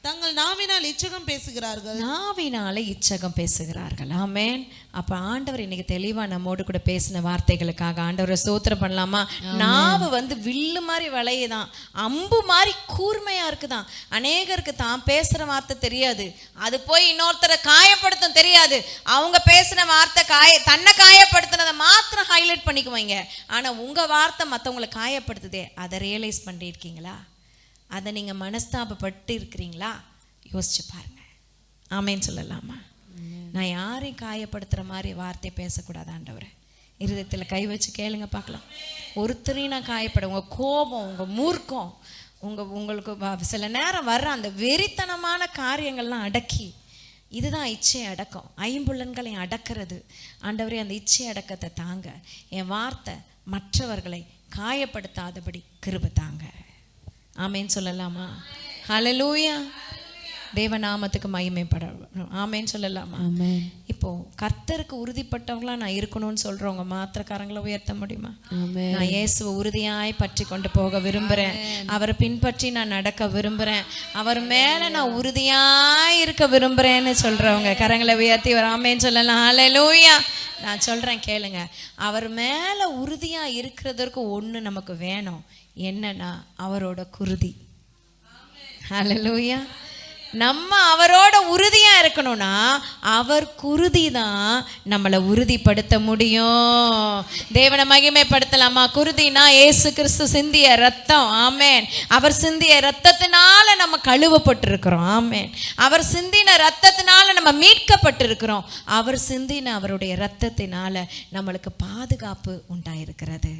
தங்கள் நாவினால் இச்சகம் பேசுகிறார்கள். நாவினால இச்சகம் பேசுகிறார்கள். ஆமேன். அப்ப ஆண்டவர் இன்னைக்கு தெளிவா நம்மோடு கூட பேசின வார்த்தைகளுக்காக ஆண்டவரை ஸ்தோத்திரம் பண்ணலாமா? நாவு வில்லு மாதிரி விளையுதான், அம்பு மாதிரி கூர்மையா இருக்குதான். அநேகருக்கு தான் பேசுற வார்த்தை தெரியாது, அது போய் இன்னொருத்தரை காயப்படுத்தும் தெரியாது. அவங்க பேசுன வார்த்தை தன்னை காயப்படுத்தினதை மாத்திரம் ஹைலைட் பண்ணிக்குவாங்க. ஆனா உங்க வார்த்தை மற்றவங்களை காயப்படுத்துதே, அதை ரியலைஸ் பண்ணியிருக்கீங்களா? அதை நீங்கள் மனஸ்தாபப்பட்டு இருக்கிறீங்களா? யோசிச்சு பாருங்க. ஆமேன்னு சொல்லலாமா? நான் யாரையும் காயப்படுத்துகிற மாதிரி வார்த்தை பேசக்கூடாது. ஆண்டவரை இருதயத்தில் கை வச்சு கேளுங்க பார்க்கலாம். ஒருத்தரையும் நான் காயப்பட, உங்கள் கோபம், உங்கள் மூர்க்கம், உங்களுக்கு சில நேரம் வர்ற அந்த வெறித்தனமான காரியங்கள்லாம் அடக்கி, இதுதான் இச்சை அடக்கம். 5 புலன்களையும் அடக்கிறது. ஆண்டவரே அந்த இச்சை அடக்கத்தை தாங்க. என் வார்த்தை மற்றவர்களை காயப்படுத்தாதபடி கிருபை தாங்க. ஆமேன்னு சொல்லலாமா? ஹல்லேலூயா. தேவநாமத்துக்கு மகிமைப்படணும். ஆமேன்னு சொல்லலாமா? இப்போ கர்த்தருக்கு உறுதிப்பட்டவங்களா நான் இருக்கணும்னு சொல்றவங்க மாத்திரக்காரங்களை உயர்த்த முடியுமா? நான் இயேசுவை உறுதியாய் பற்றி கொண்டு போக விரும்புறேன். அவரை பின்பற்றி நான் நடக்க விரும்புறேன். அவர் மேல நான் உறுதியாய் இருக்க விரும்புறேன்னு சொல்றவங்க கரங்களை உயர்த்தி ஒரு ஆமேன்னு சொல்லலாம். ஹல்லேலூயா. நான் சொல்றேன் கேளுங்க. அவர் மேல உறுதியா இருக்கிறதற்கு ஒண்ணு நமக்கு வேணும். என்னன்னா அவரோட குருதி. ஹல்லேலூயா. நம்ம அவரோட உறுதியா இருக்கணும்னா அவர் குருதி தான் நம்மளை உறுதிப்படுத்த முடியும். தேவனை மகிமைப்படுத்தலாமா? குருதினா இயேசு கிறிஸ்து சிந்திய ரத்தம். ஆமேன். அவர் சிந்திய ரத்தத்தினால நம்ம கழுவப்பட்டிருக்கிறோம். ஆமேன். அவர் சிந்தின ரத்தத்தினால நம்ம மீட்கப்பட்டிருக்கிறோம். அவர் சிந்தின அவருடைய ரத்தத்தினால நம்மளுக்கு பாதுகாப்பு உண்டாயிருக்கிறது.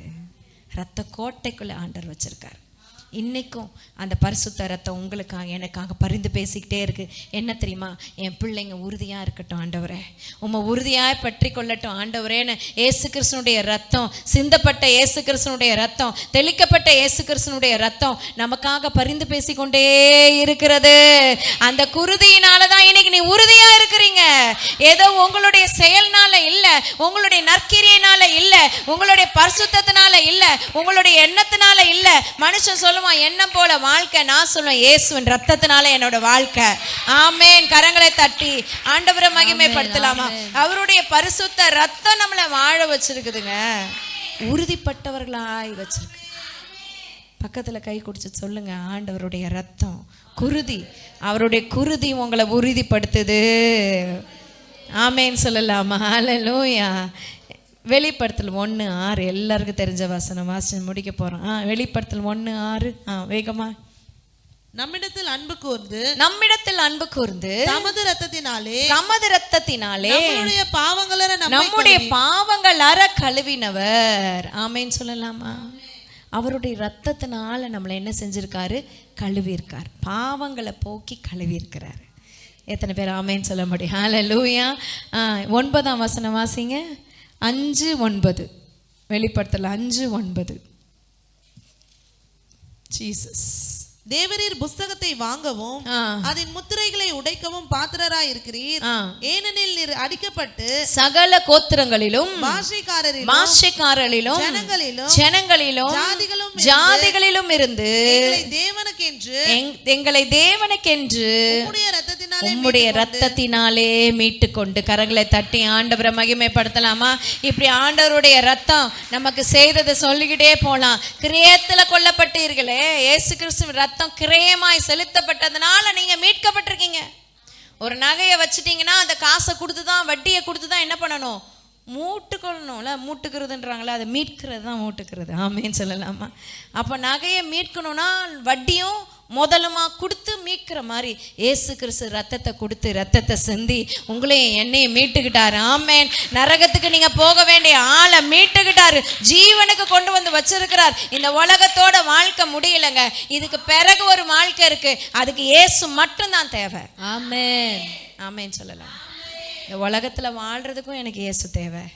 ரத்த கோட்டைக்குள்ள ஆண்டவர் வச்சிருக்கார். இன்னைக்கும் அந்த பரிசுத்த ரத்தம் உங்களுக்காக எனக்காக பரிந்து பேசிக்கிட்டே இருக்கு. என்ன தெரியுமா? என் பிள்ளைங்க உறுதியாக இருக்கட்டும் ஆண்டவரே, உம்மை உறுதியாய் பற்றி கொள்ளட்டும் ஆண்டவரேன்னு இயேசு கிறிஸ்துனுடைய ரத்தம், சிந்தப்பட்ட இயேசு கிறிஸ்துனுடைய ரத்தம், தெளிக்கப்பட்ட இயேசு கிறிஸ்துனுடைய ரத்தம் நமக்காக பரிந்து பேசிக்கொண்டே இருக்கிறது. அந்த குருதியினால தான் இன்னைக்கு நீ உறுதியா இருக்கிறீங்க. ஏதோ உங்களுடைய செயல்னால இல்ல, உங்களுடைய நற்கிரியினால இல்ல, உங்களுடைய பரிசுத்தத்தினால இல்ல, உங்களுடைய எண்ணத்தினால இல்ல. மனுஷன் சொல்லுவான் எண்ணம் போல வாழ்க்கை, நான் சொல்லுவேன் இயேசுவின் ரத்தத்தினால என்னோட வாழ்க்கை. ஆமென். கரங்களை தட்டி ஆண்டவரை மகிமைப்படுத்தலாமா? அவருடைய பரிசுத்த ரத்தம் நம்மளை வாழ வச்சிருக்குதுங்க, உறுதிப்பட்டவர்களாய் வச்சிருக்கு. பக்கத்துல கை குடிச்சு சொல்லுங்க, ஆண்டவருடைய ரத்தம் குருதி, அவருடைய குருதி உங்களை உறுதிப்படுத்துது. ஆமேன்னு சொல்லலாமா? ஹல்லேலூயா. வெளிப்படுத்தல் 1:6 எல்லாருக்கும் தெரிஞ்ச வசனம் வாசி முடிக்க போறோம். வெளிப்படுத்தல் 1:6 வேகமா. நம்மிடத்தில் அன்பு கூர்ந்து தமது ரத்தத்தினாலே நம்முடைய பாவங்கள் அற கழுவினவர். ஆமேன்னு சொல்லலாமா? அவருடைய ரத்தத்தினால நம்மளை என்ன செஞ்சிருக்காரு? கழுவி இருக்கார். பாவங்களை போக்கி கழுவி இருக்கிறார். எத்தனை பேர் ஆமேன்னு சொல்ல முடியும்? ஹல்லேலூயா. 9ஆம் வசனம் வாசிங்க. 5:9 வெளிப்படுத்தல் 5:9. ஜீசஸ். தேவரீர் புஸ்தகத்தை வாங்கவும் அதன் முத்திரைகளை உடைக்கவும் பாத்திரராய் இருக்கிறீர். ஏனெனில் நீர் அடிக்கப்பட்டு சகல கோத்திரங்களிலும் பாஷைக்காரரிலும் ஜனங்களிலும் ஜாதிகளிலும் இருந்து எங்களை தேவனுக்கென்று உம்முடைய ரத்தத்தினாலே மீட்டு கொண்டு. கரங்களை தட்டி ஆண்டவரை மகிமைப்படுத்தலாமா? இப்படி ஆண்டவருடைய ரத்தம் நமக்கு செய்ததை சொல்லிக்கிட்டே போலாம். கிரயத்துல கொல்லப்பட்டீர்களே, இயேசு கிறிஸ்துவின் ரத்தம் கிரயமாய் செலுத்தப்பட்டதுனால நீங்க மீட்கப்பட்டிருக்கீங்க. ஒரு நகையை வச்சுட்டீங்கன்னா அந்த காசை கொடுத்துதான், வட்டியை கொடுத்துதான் என்ன பண்ணணும்? மூட்டுக்கொள்ளணும்ல. மூட்டுக்கிறதுன்றாங்களே, அதை மீட்கிறது தான் மூட்டுக்கிறது. ஆமேன்னு சொல்லலாமா? அப்போ நகையை மீட்கணும்னா வட்டியும் முதலமா கொடுத்து மீட்கிற மாதிரி இயேசு கிறிஸ்து ரத்தத்தை கொடுத்து ரத்தத்தை சிந்தி உங்களையும் என்னையும் மீட்டுக்கிட்டாரு. ஆமேன். நரகத்துக்கு நீங்க போக வேண்டிய ஆளை மீட்டுக்கிட்டாரு, ஜீவனுக்கு கொண்டு வந்து வச்சிருக்கிறார். இந்த உலகத்தோட வாழ்க்கை முடியலைங்க, இதுக்கு பிறகு ஒரு வாழ்க்கை இருக்கு. அதுக்கு இயேசு மட்டும்தான் தேவை. ஆமேன். ஆமேன்னு சொல்லலாம். இந்த உலகத்துல வாழ்றதுக்கும் எனக்கு இயேசு தேவை,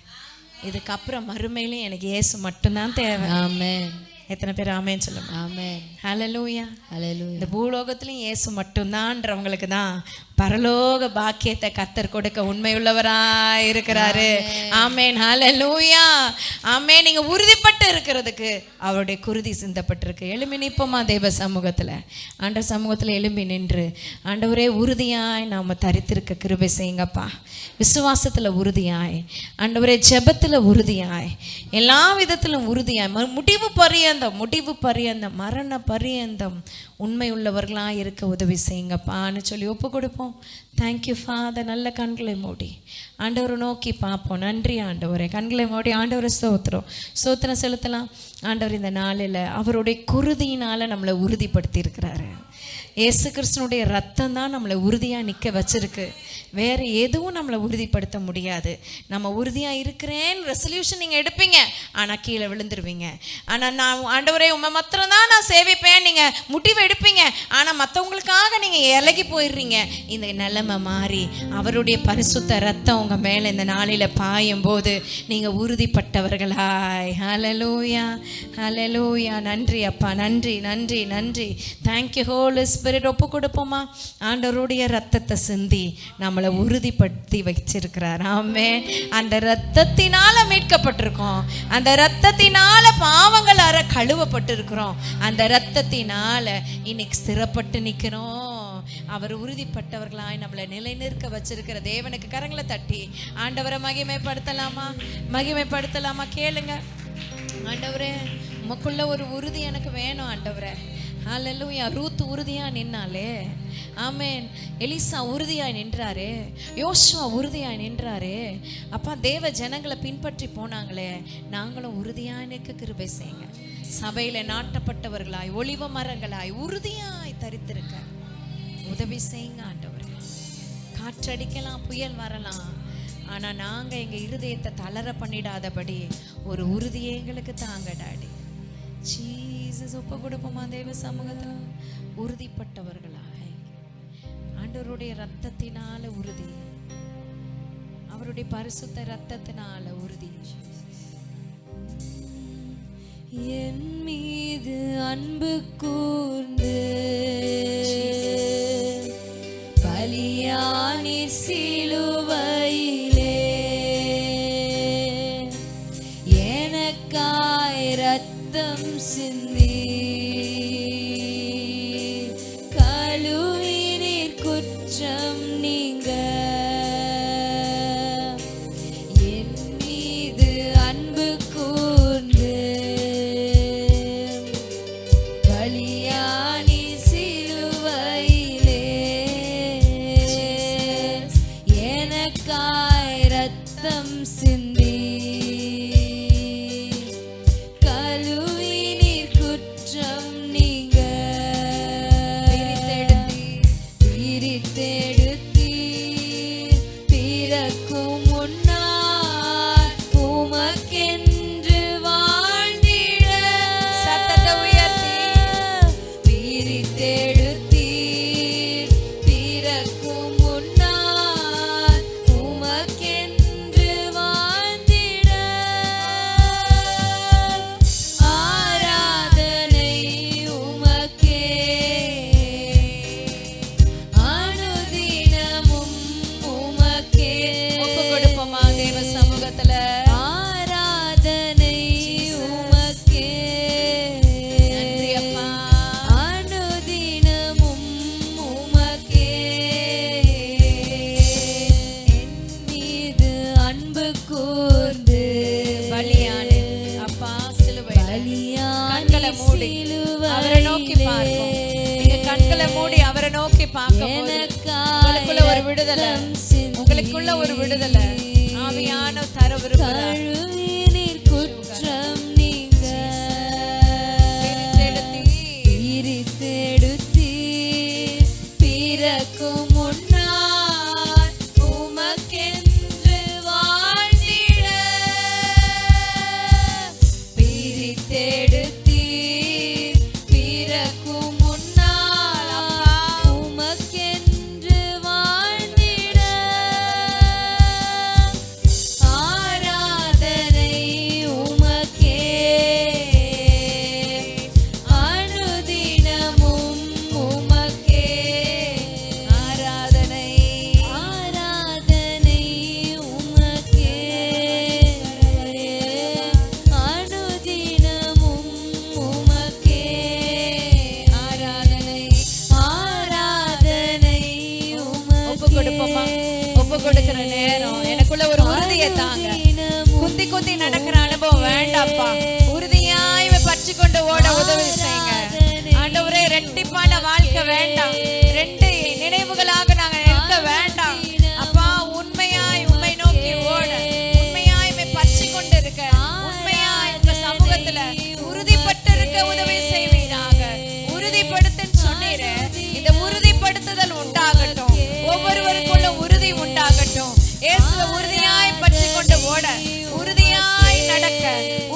இதுக்கப்புறம் மறுமையிலும் எனக்கு இயேசு மட்டும்தான் தேவை. ஆமேன். எத்தனை பேர் ஆமேன்னு சொல்லுங்க? ஆமேன். ஹல்லேலூயா. ஹல்லேலூயா. இந்த பூலோகத்திலும் இயேசு மட்டும்தான்றவங்களுக்கு தான் பரலோக பாக்கியத்தை கர்த்தர் கொடுக்க உண்மையுள்ளவராய் இருக்கிறாரு. ஆமேன். ஹல்லேலூயா. ஆமேன். நீங்க உறுதிப்பட்டு இருக்கிறதுக்கு அவருடைய குருதி சிந்தப்பட்டிருக்கு. எழும்பி நிற்போமா தேவ சமூகத்துல, ஆண்டவர் சமூகத்துல எழும்பி நின்று, ஆண்டவரே உறுதியாய் நாம தரித்திருக்க கிருபை செய்யுங்கப்பா. விசுவாசத்துல உறுதியாய், ஆண்டவரே ஜெபத்துல உறுதியாய், எல்லா விதத்திலும் உறுதியாய், முடிவு பரியந்தம் மரண பரியந்தம் உண்மை உள்ளவர்களாக இருக்க உதவி செய்யுங்கப்பான்னு சொல்லி ஒப்பு கொடுப்போம். Thank you father. நல்ல கண்களை மூடி ஆண்டவரை நோக்கி பார்ப்போம். நன்றி ஆண்டவரே. கண்களை மூடி ஆண்டவரை ஸ்தோத்திரம் செலுத்தலாம். ஆண்டவர் இந்த நாளில் அவருடைய குருதியினால் நம்மளை உறுதிப்படுத்தி இருக்கிறாரு. இயேசு கிறிஸ்துனுடைய ரத்தம் தான் நம்மளை உறுதியாக நிற்க வச்சிருக்கு. வேறு எதுவும் நம்மளை உறுதிப்படுத்த முடியாது. நம்ம உறுதியாக இருக்கிறேன்னு ரெசல்யூஷன் நீங்கள் எடுப்பீங்க, ஆனால் கீழே விழுந்துருவீங்க. ஆனால் நான் ஆண்டவரே உண்மை மாத்திரம்தான் நான் சேவிப்பேன் நீங்கள் முடிவு எடுப்பீங்க, ஆனால் மற்றவங்களுக்காக நீங்கள் இலகி போயிடுறீங்க. இந்த நிலைமை மாறி அவருடைய பரிசுத்த ரத்தம் உங்கள் மேலே இந்த நாளில் பாயும் போது நீங்கள் உறுதிப்பட்டவர்களாய். ஹல்லேலூயா. ஹல்லேலூயா. நன்றி அப்பா, நன்றி நன்றி நன்றி. Thank you holy spirit. ஒப்பு கொடுப்போமா? ஆண்டவருடைய ரத்தத்தை சிந்தி நம்மளை உறுதிப்படுத்தி வச்சிருக்கிறார். ஆமென். அந்த ரத்தத்தினால மீட்கப்பட்டிருக்கோம், அந்த ரத்தத்தினால பாவங்கள் அற கழுவப்பட்டிருக்கிறோம், அந்த ரத்தத்தினால இன்னைக்கு ஸ்திரப்பட்டு நிற்கிறோம். அவர் உறுதிப்பட்டவர்களாய் நம்மளை நிலை நிற்க வச்சிருக்கிற தேவனுக்கு கரங்களை தட்டி ஆண்டவரை மகிமைப்படுத்தலாமா? கேளுங்க. ஆண்டவரே உமக்குள்ள ஒரு உறுதி எனக்கு வேணும் ஆண்டவரே. ஹல்லேலூயா. ரூத் உறுதியா நின்னாலே. ஆமேன். எலிசா உறுதியாய் நின்றாரு, யோசுவா உறுதியாய் நின்றாரு. அப்பா தேவ ஜனங்களை பின்பற்றி போனாங்களே, நாங்களும் உறுதியாய் நிற்க கிருபை செய்யுங்க. சபையில நாட்டப்பட்டவர்களாய் ஒலிவ மரங்களாய் உறுதியாய் தரித்திருக்க உதவி செய்யுங்க ஆண்டவரே. காற்றடிக்கலாம், புயல் வரலாம், ஆனா நாங்க எங்க இருதயத்தை தளர பண்ணிடாதபடி ஒரு உறுதியை எங்களுக்கு தாங்க டாடி. ஜீசஸ். ஒப்பு கொடுப்போமா தேவ சமூகத்துல? உறுதிப்பட்டவர்களாக ஆண்டவருடைய ரத்தத்தினால உறுதி, அவருடைய பரிசுத்த ரத்தத்தினால உறுதி. என் மீது அன்பு கூர்ந்து பலியானி சிலுவையிலே எனக்காய் ரத்தம் சிந்தி கழுவினீர் குற்றம் நீங்க. என் மீது அன்பு கூர்ந்து பலியானி சிலுவையிலே எனக்காய் ரத்தம் சிந்தி கழுவினீர் குற்றம் நீங்க. பிரித்தெடுத்தீர் பிறக்கும் முன்னால் உமக்கென்று வாழ்ந்திட. சத்தத்தை உயர்த்தி. பிரித்தெடுத்தீர் பிறக்கும் முன்னால் உமக்கென்று வாழ்ந்திட. ஆராதனை உமக்கே அனுதினமும் உமக்கே. ஒப்பு கொடுப்போமா தேவ சமூகத்துல? ஆராதனை உமக்கே. நன்றி அப்பா. அனுதினமும் உமக்கே. என் மீது அன்பு கூர்ந்து பலியானே அப்பா சிலுவையில. கண்களை மூடி அவரை நோக்கி பார்ப்போம். நீங்க கண்களை மூடி அவரை நோக்கி பார்க்கும்போது உங்களுக்குள்ள ஒரு விடுதலை, உங்களுக்குள்ள ஒரு விடுதலை ஆவியான தர விரும்புகிறார். கழுவினீர் குற்றம் நீங்க. பிரித்தெடுத்தீர் பிறக்கும் முன்னால் உமக்கென்று வாழ்ந்திட. பிரித்தெடுத்தீர் பிறக்கும் முன்னால் உமக்கென்று வாழ்ந்திட. ஆராதனை உமக்கே அனுதினமும் உமக்கே. ஆராதனை ஆராதனை உமக்கே அனுதினமும் உமக்கே. ஆராதனை. ஆராதனை ஒப்பு கொடுப்போமா? ஒப்பு கொடுக்கிற நேரம் எனக்குள்ள ஒரு உறுதியை தாங்க. குத்தி குத்தி நடக்கிற அனுபவம் வேண்டாப்பா. உறுதியாய் பற்றி கொண்டு ஓட உதவி செய்யுங்க ஆண்டவரே. ரெட்டிப்பான வாழ்க்கை வேண்டாம். ரெண்டு நினைவுகளாக நாங்க இருக்க வேண்டாம் அப்பா. உண்மையாய் உண்மை நோக்கி ஓட, உண்மையாய் பற்றி கொண்டு இருக்க, உண்மையாய் உங்க சமூகத்துல உறுதிப்பட்டு இருக்க உதவி செய்வீராக. உறுதிப்படுத்துன்னு சொன்னீரு. இந்த உறுதிப்படுத்துதல் உண்டாகட்டும். ஒவ்வொருவருக்குள்ள உறுதி உண்டாகட்டும். இயேசுவை உறுதியாய் பற்றி கொண்டு ஓட, உறுதியாய் நடக்க,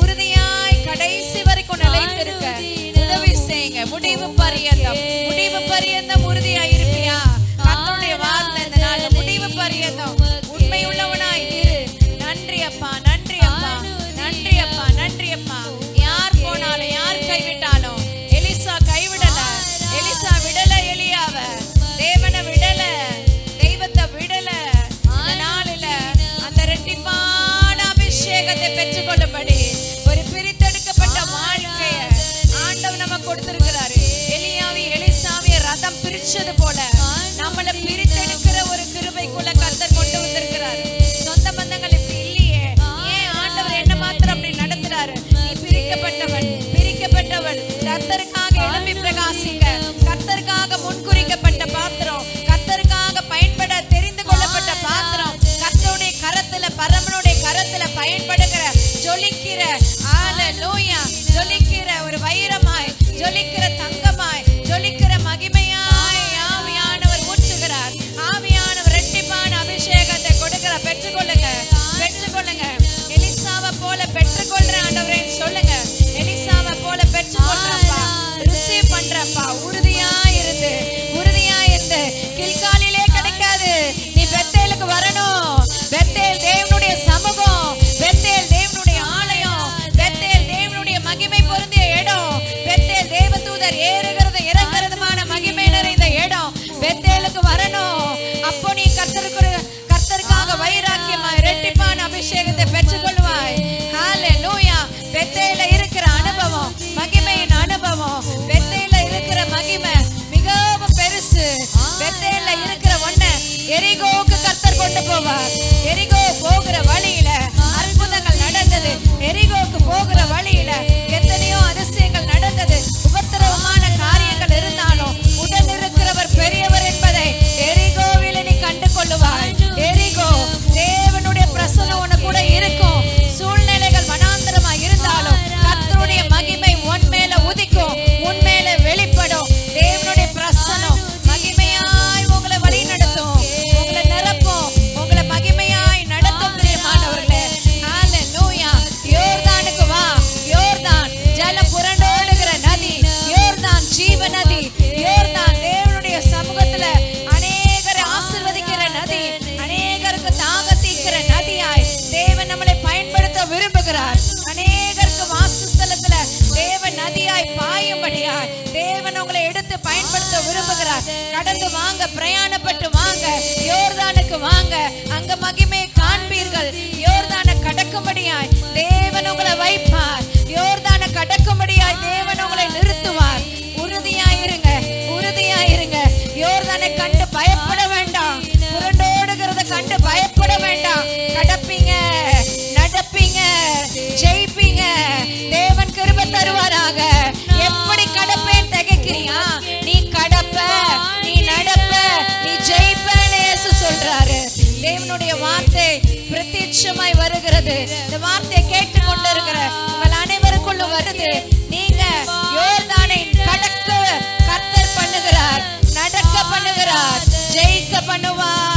உறுதியாய் கடைசி வரைக்கும் நிலைத்திருக்க உதவி செய்யுங்க. முடிவு பரியந்தம் உறுதியாய் இருப்பியா? கர்த்தருடைய வார்த்தை இந்த நாள்ல முடிவு பரியந்தம் உண்மை உள்ளவனாய் இரு. நன்றி அப்பா, நன்றி அப்பா, நன்றி அப்பா, நன்றி அப்பா. யார் போனாலும் யார் கைவிட்டாலும் எலிசா கைவிடல. எலிசா விடல எலியாவ. தேவனை விடல, தெய்வத்தை விடல. இந்த நாளில அந்த ரெட்டிப்பான அபிஷேகத்தை பெற்றுக்கொள்ளும்படி ஒரு பிரித்தெடுக்கப்பட்ட வாழ்க்கைய ஆண்டவர் நமக்கு கொடுத்திருக்கிறாரு. எலிசாவிய ரதம் பிரிச்சது போல நம்மளை பிரித்தெடுக்கிற ஒரு கிருபைக்குள்ள கர்த்தர் கொண்டு வந்திருக்கிறாரு. சொந்த பந்தங்கள் இப்படி இல்லையே, ஏன் ஆண்டவர் என்ன மாத்திரம் அப்படி நடத்துறாரு? நீ பிரிக்கப்பட்டவள் கர்த்தருக்காக எழும்பி பிரகாசிக்க, கர்த்தருக்காக முன்குறிக்கப்பட்ட பாத்திரம், கர்த்தருக்காக பயன்பட தெரிந்து கொள்ளப்பட்ட பாத்திரம், கர்த்தருடைய கரத்துல, பரமனுடைய கரத்துல பயன்படுகிற ஜொலிக்கிற ஹalleluya, ஜொலிக்கிற ஒரு வைரமாய், ஜொலிக்கிற தங்கமாய், ஜொலிக்கிற மகிமையாய் ஆவியானவர் ஊற்றுகிறார். ஆவியானவர் இரட்டிப்பான அபிஷேகத்தை கொடுக்கிறார். பெற்றுக்கொள்ளுங்க, பெற்றுக்கொள்ளுங்க. எலிசாவை போல பெற்றுக்கொள்ற ஆண்டவரே சொல்லுங்க. எலிசாவை போல விரும்புகிறார். அநேகருக்கு வாசஸ்தலத்துல தேவன் நதியாய் பாயும்படியாய் தேவன் உங்களை எடுத்து பயன்படுத்த விரும்புகிறார். கடந்து வாங்க, பிரயாணப்பட்டு வாங்க, யோர்தானுக்கு வாங்க, அங்க மகிமை காண்பீர்கள். யோர்தானை கடக்கும்படியாய் தேவன் உங்களை வைப்பார். யோர்தானை கடக்கும்படியாய் தேவன் உங்களை நிறுத்துவார். உறுதியாயிருங்க, உறுதியாயிருங்க. யோர்தானை கண்டு பயப்பட வேண்டாம். புரண்டோடுகிறத கண்டு பயப்பட வேண்டாம். கடப்பீங்க, நடப்பீங்க, ஜெயிப்பீங்க. தேவன் கிருபை தருவாராக. எப்படி கடப்பேன் திகைக்கிறியா? நீ கடப்ப, நீ நடப்ப, நீ ஜெயிப்பேன்னு இயேசு சொல்றாரு. தேவனுடைய வார்த்தை பிரத்யட்சமாய் வருகிறது. இந்த வார்த்தையை கேட்டு கொண்டு இருக்கிற உங்கள் அனைவருக்குள்ள வருது. நீங்க யோர்தானை கடக்க கர்த்தர் பண்ணுகிறார், நடக்க பண்ணுகிறார், ஜெயிக்க பண்ணுவார்.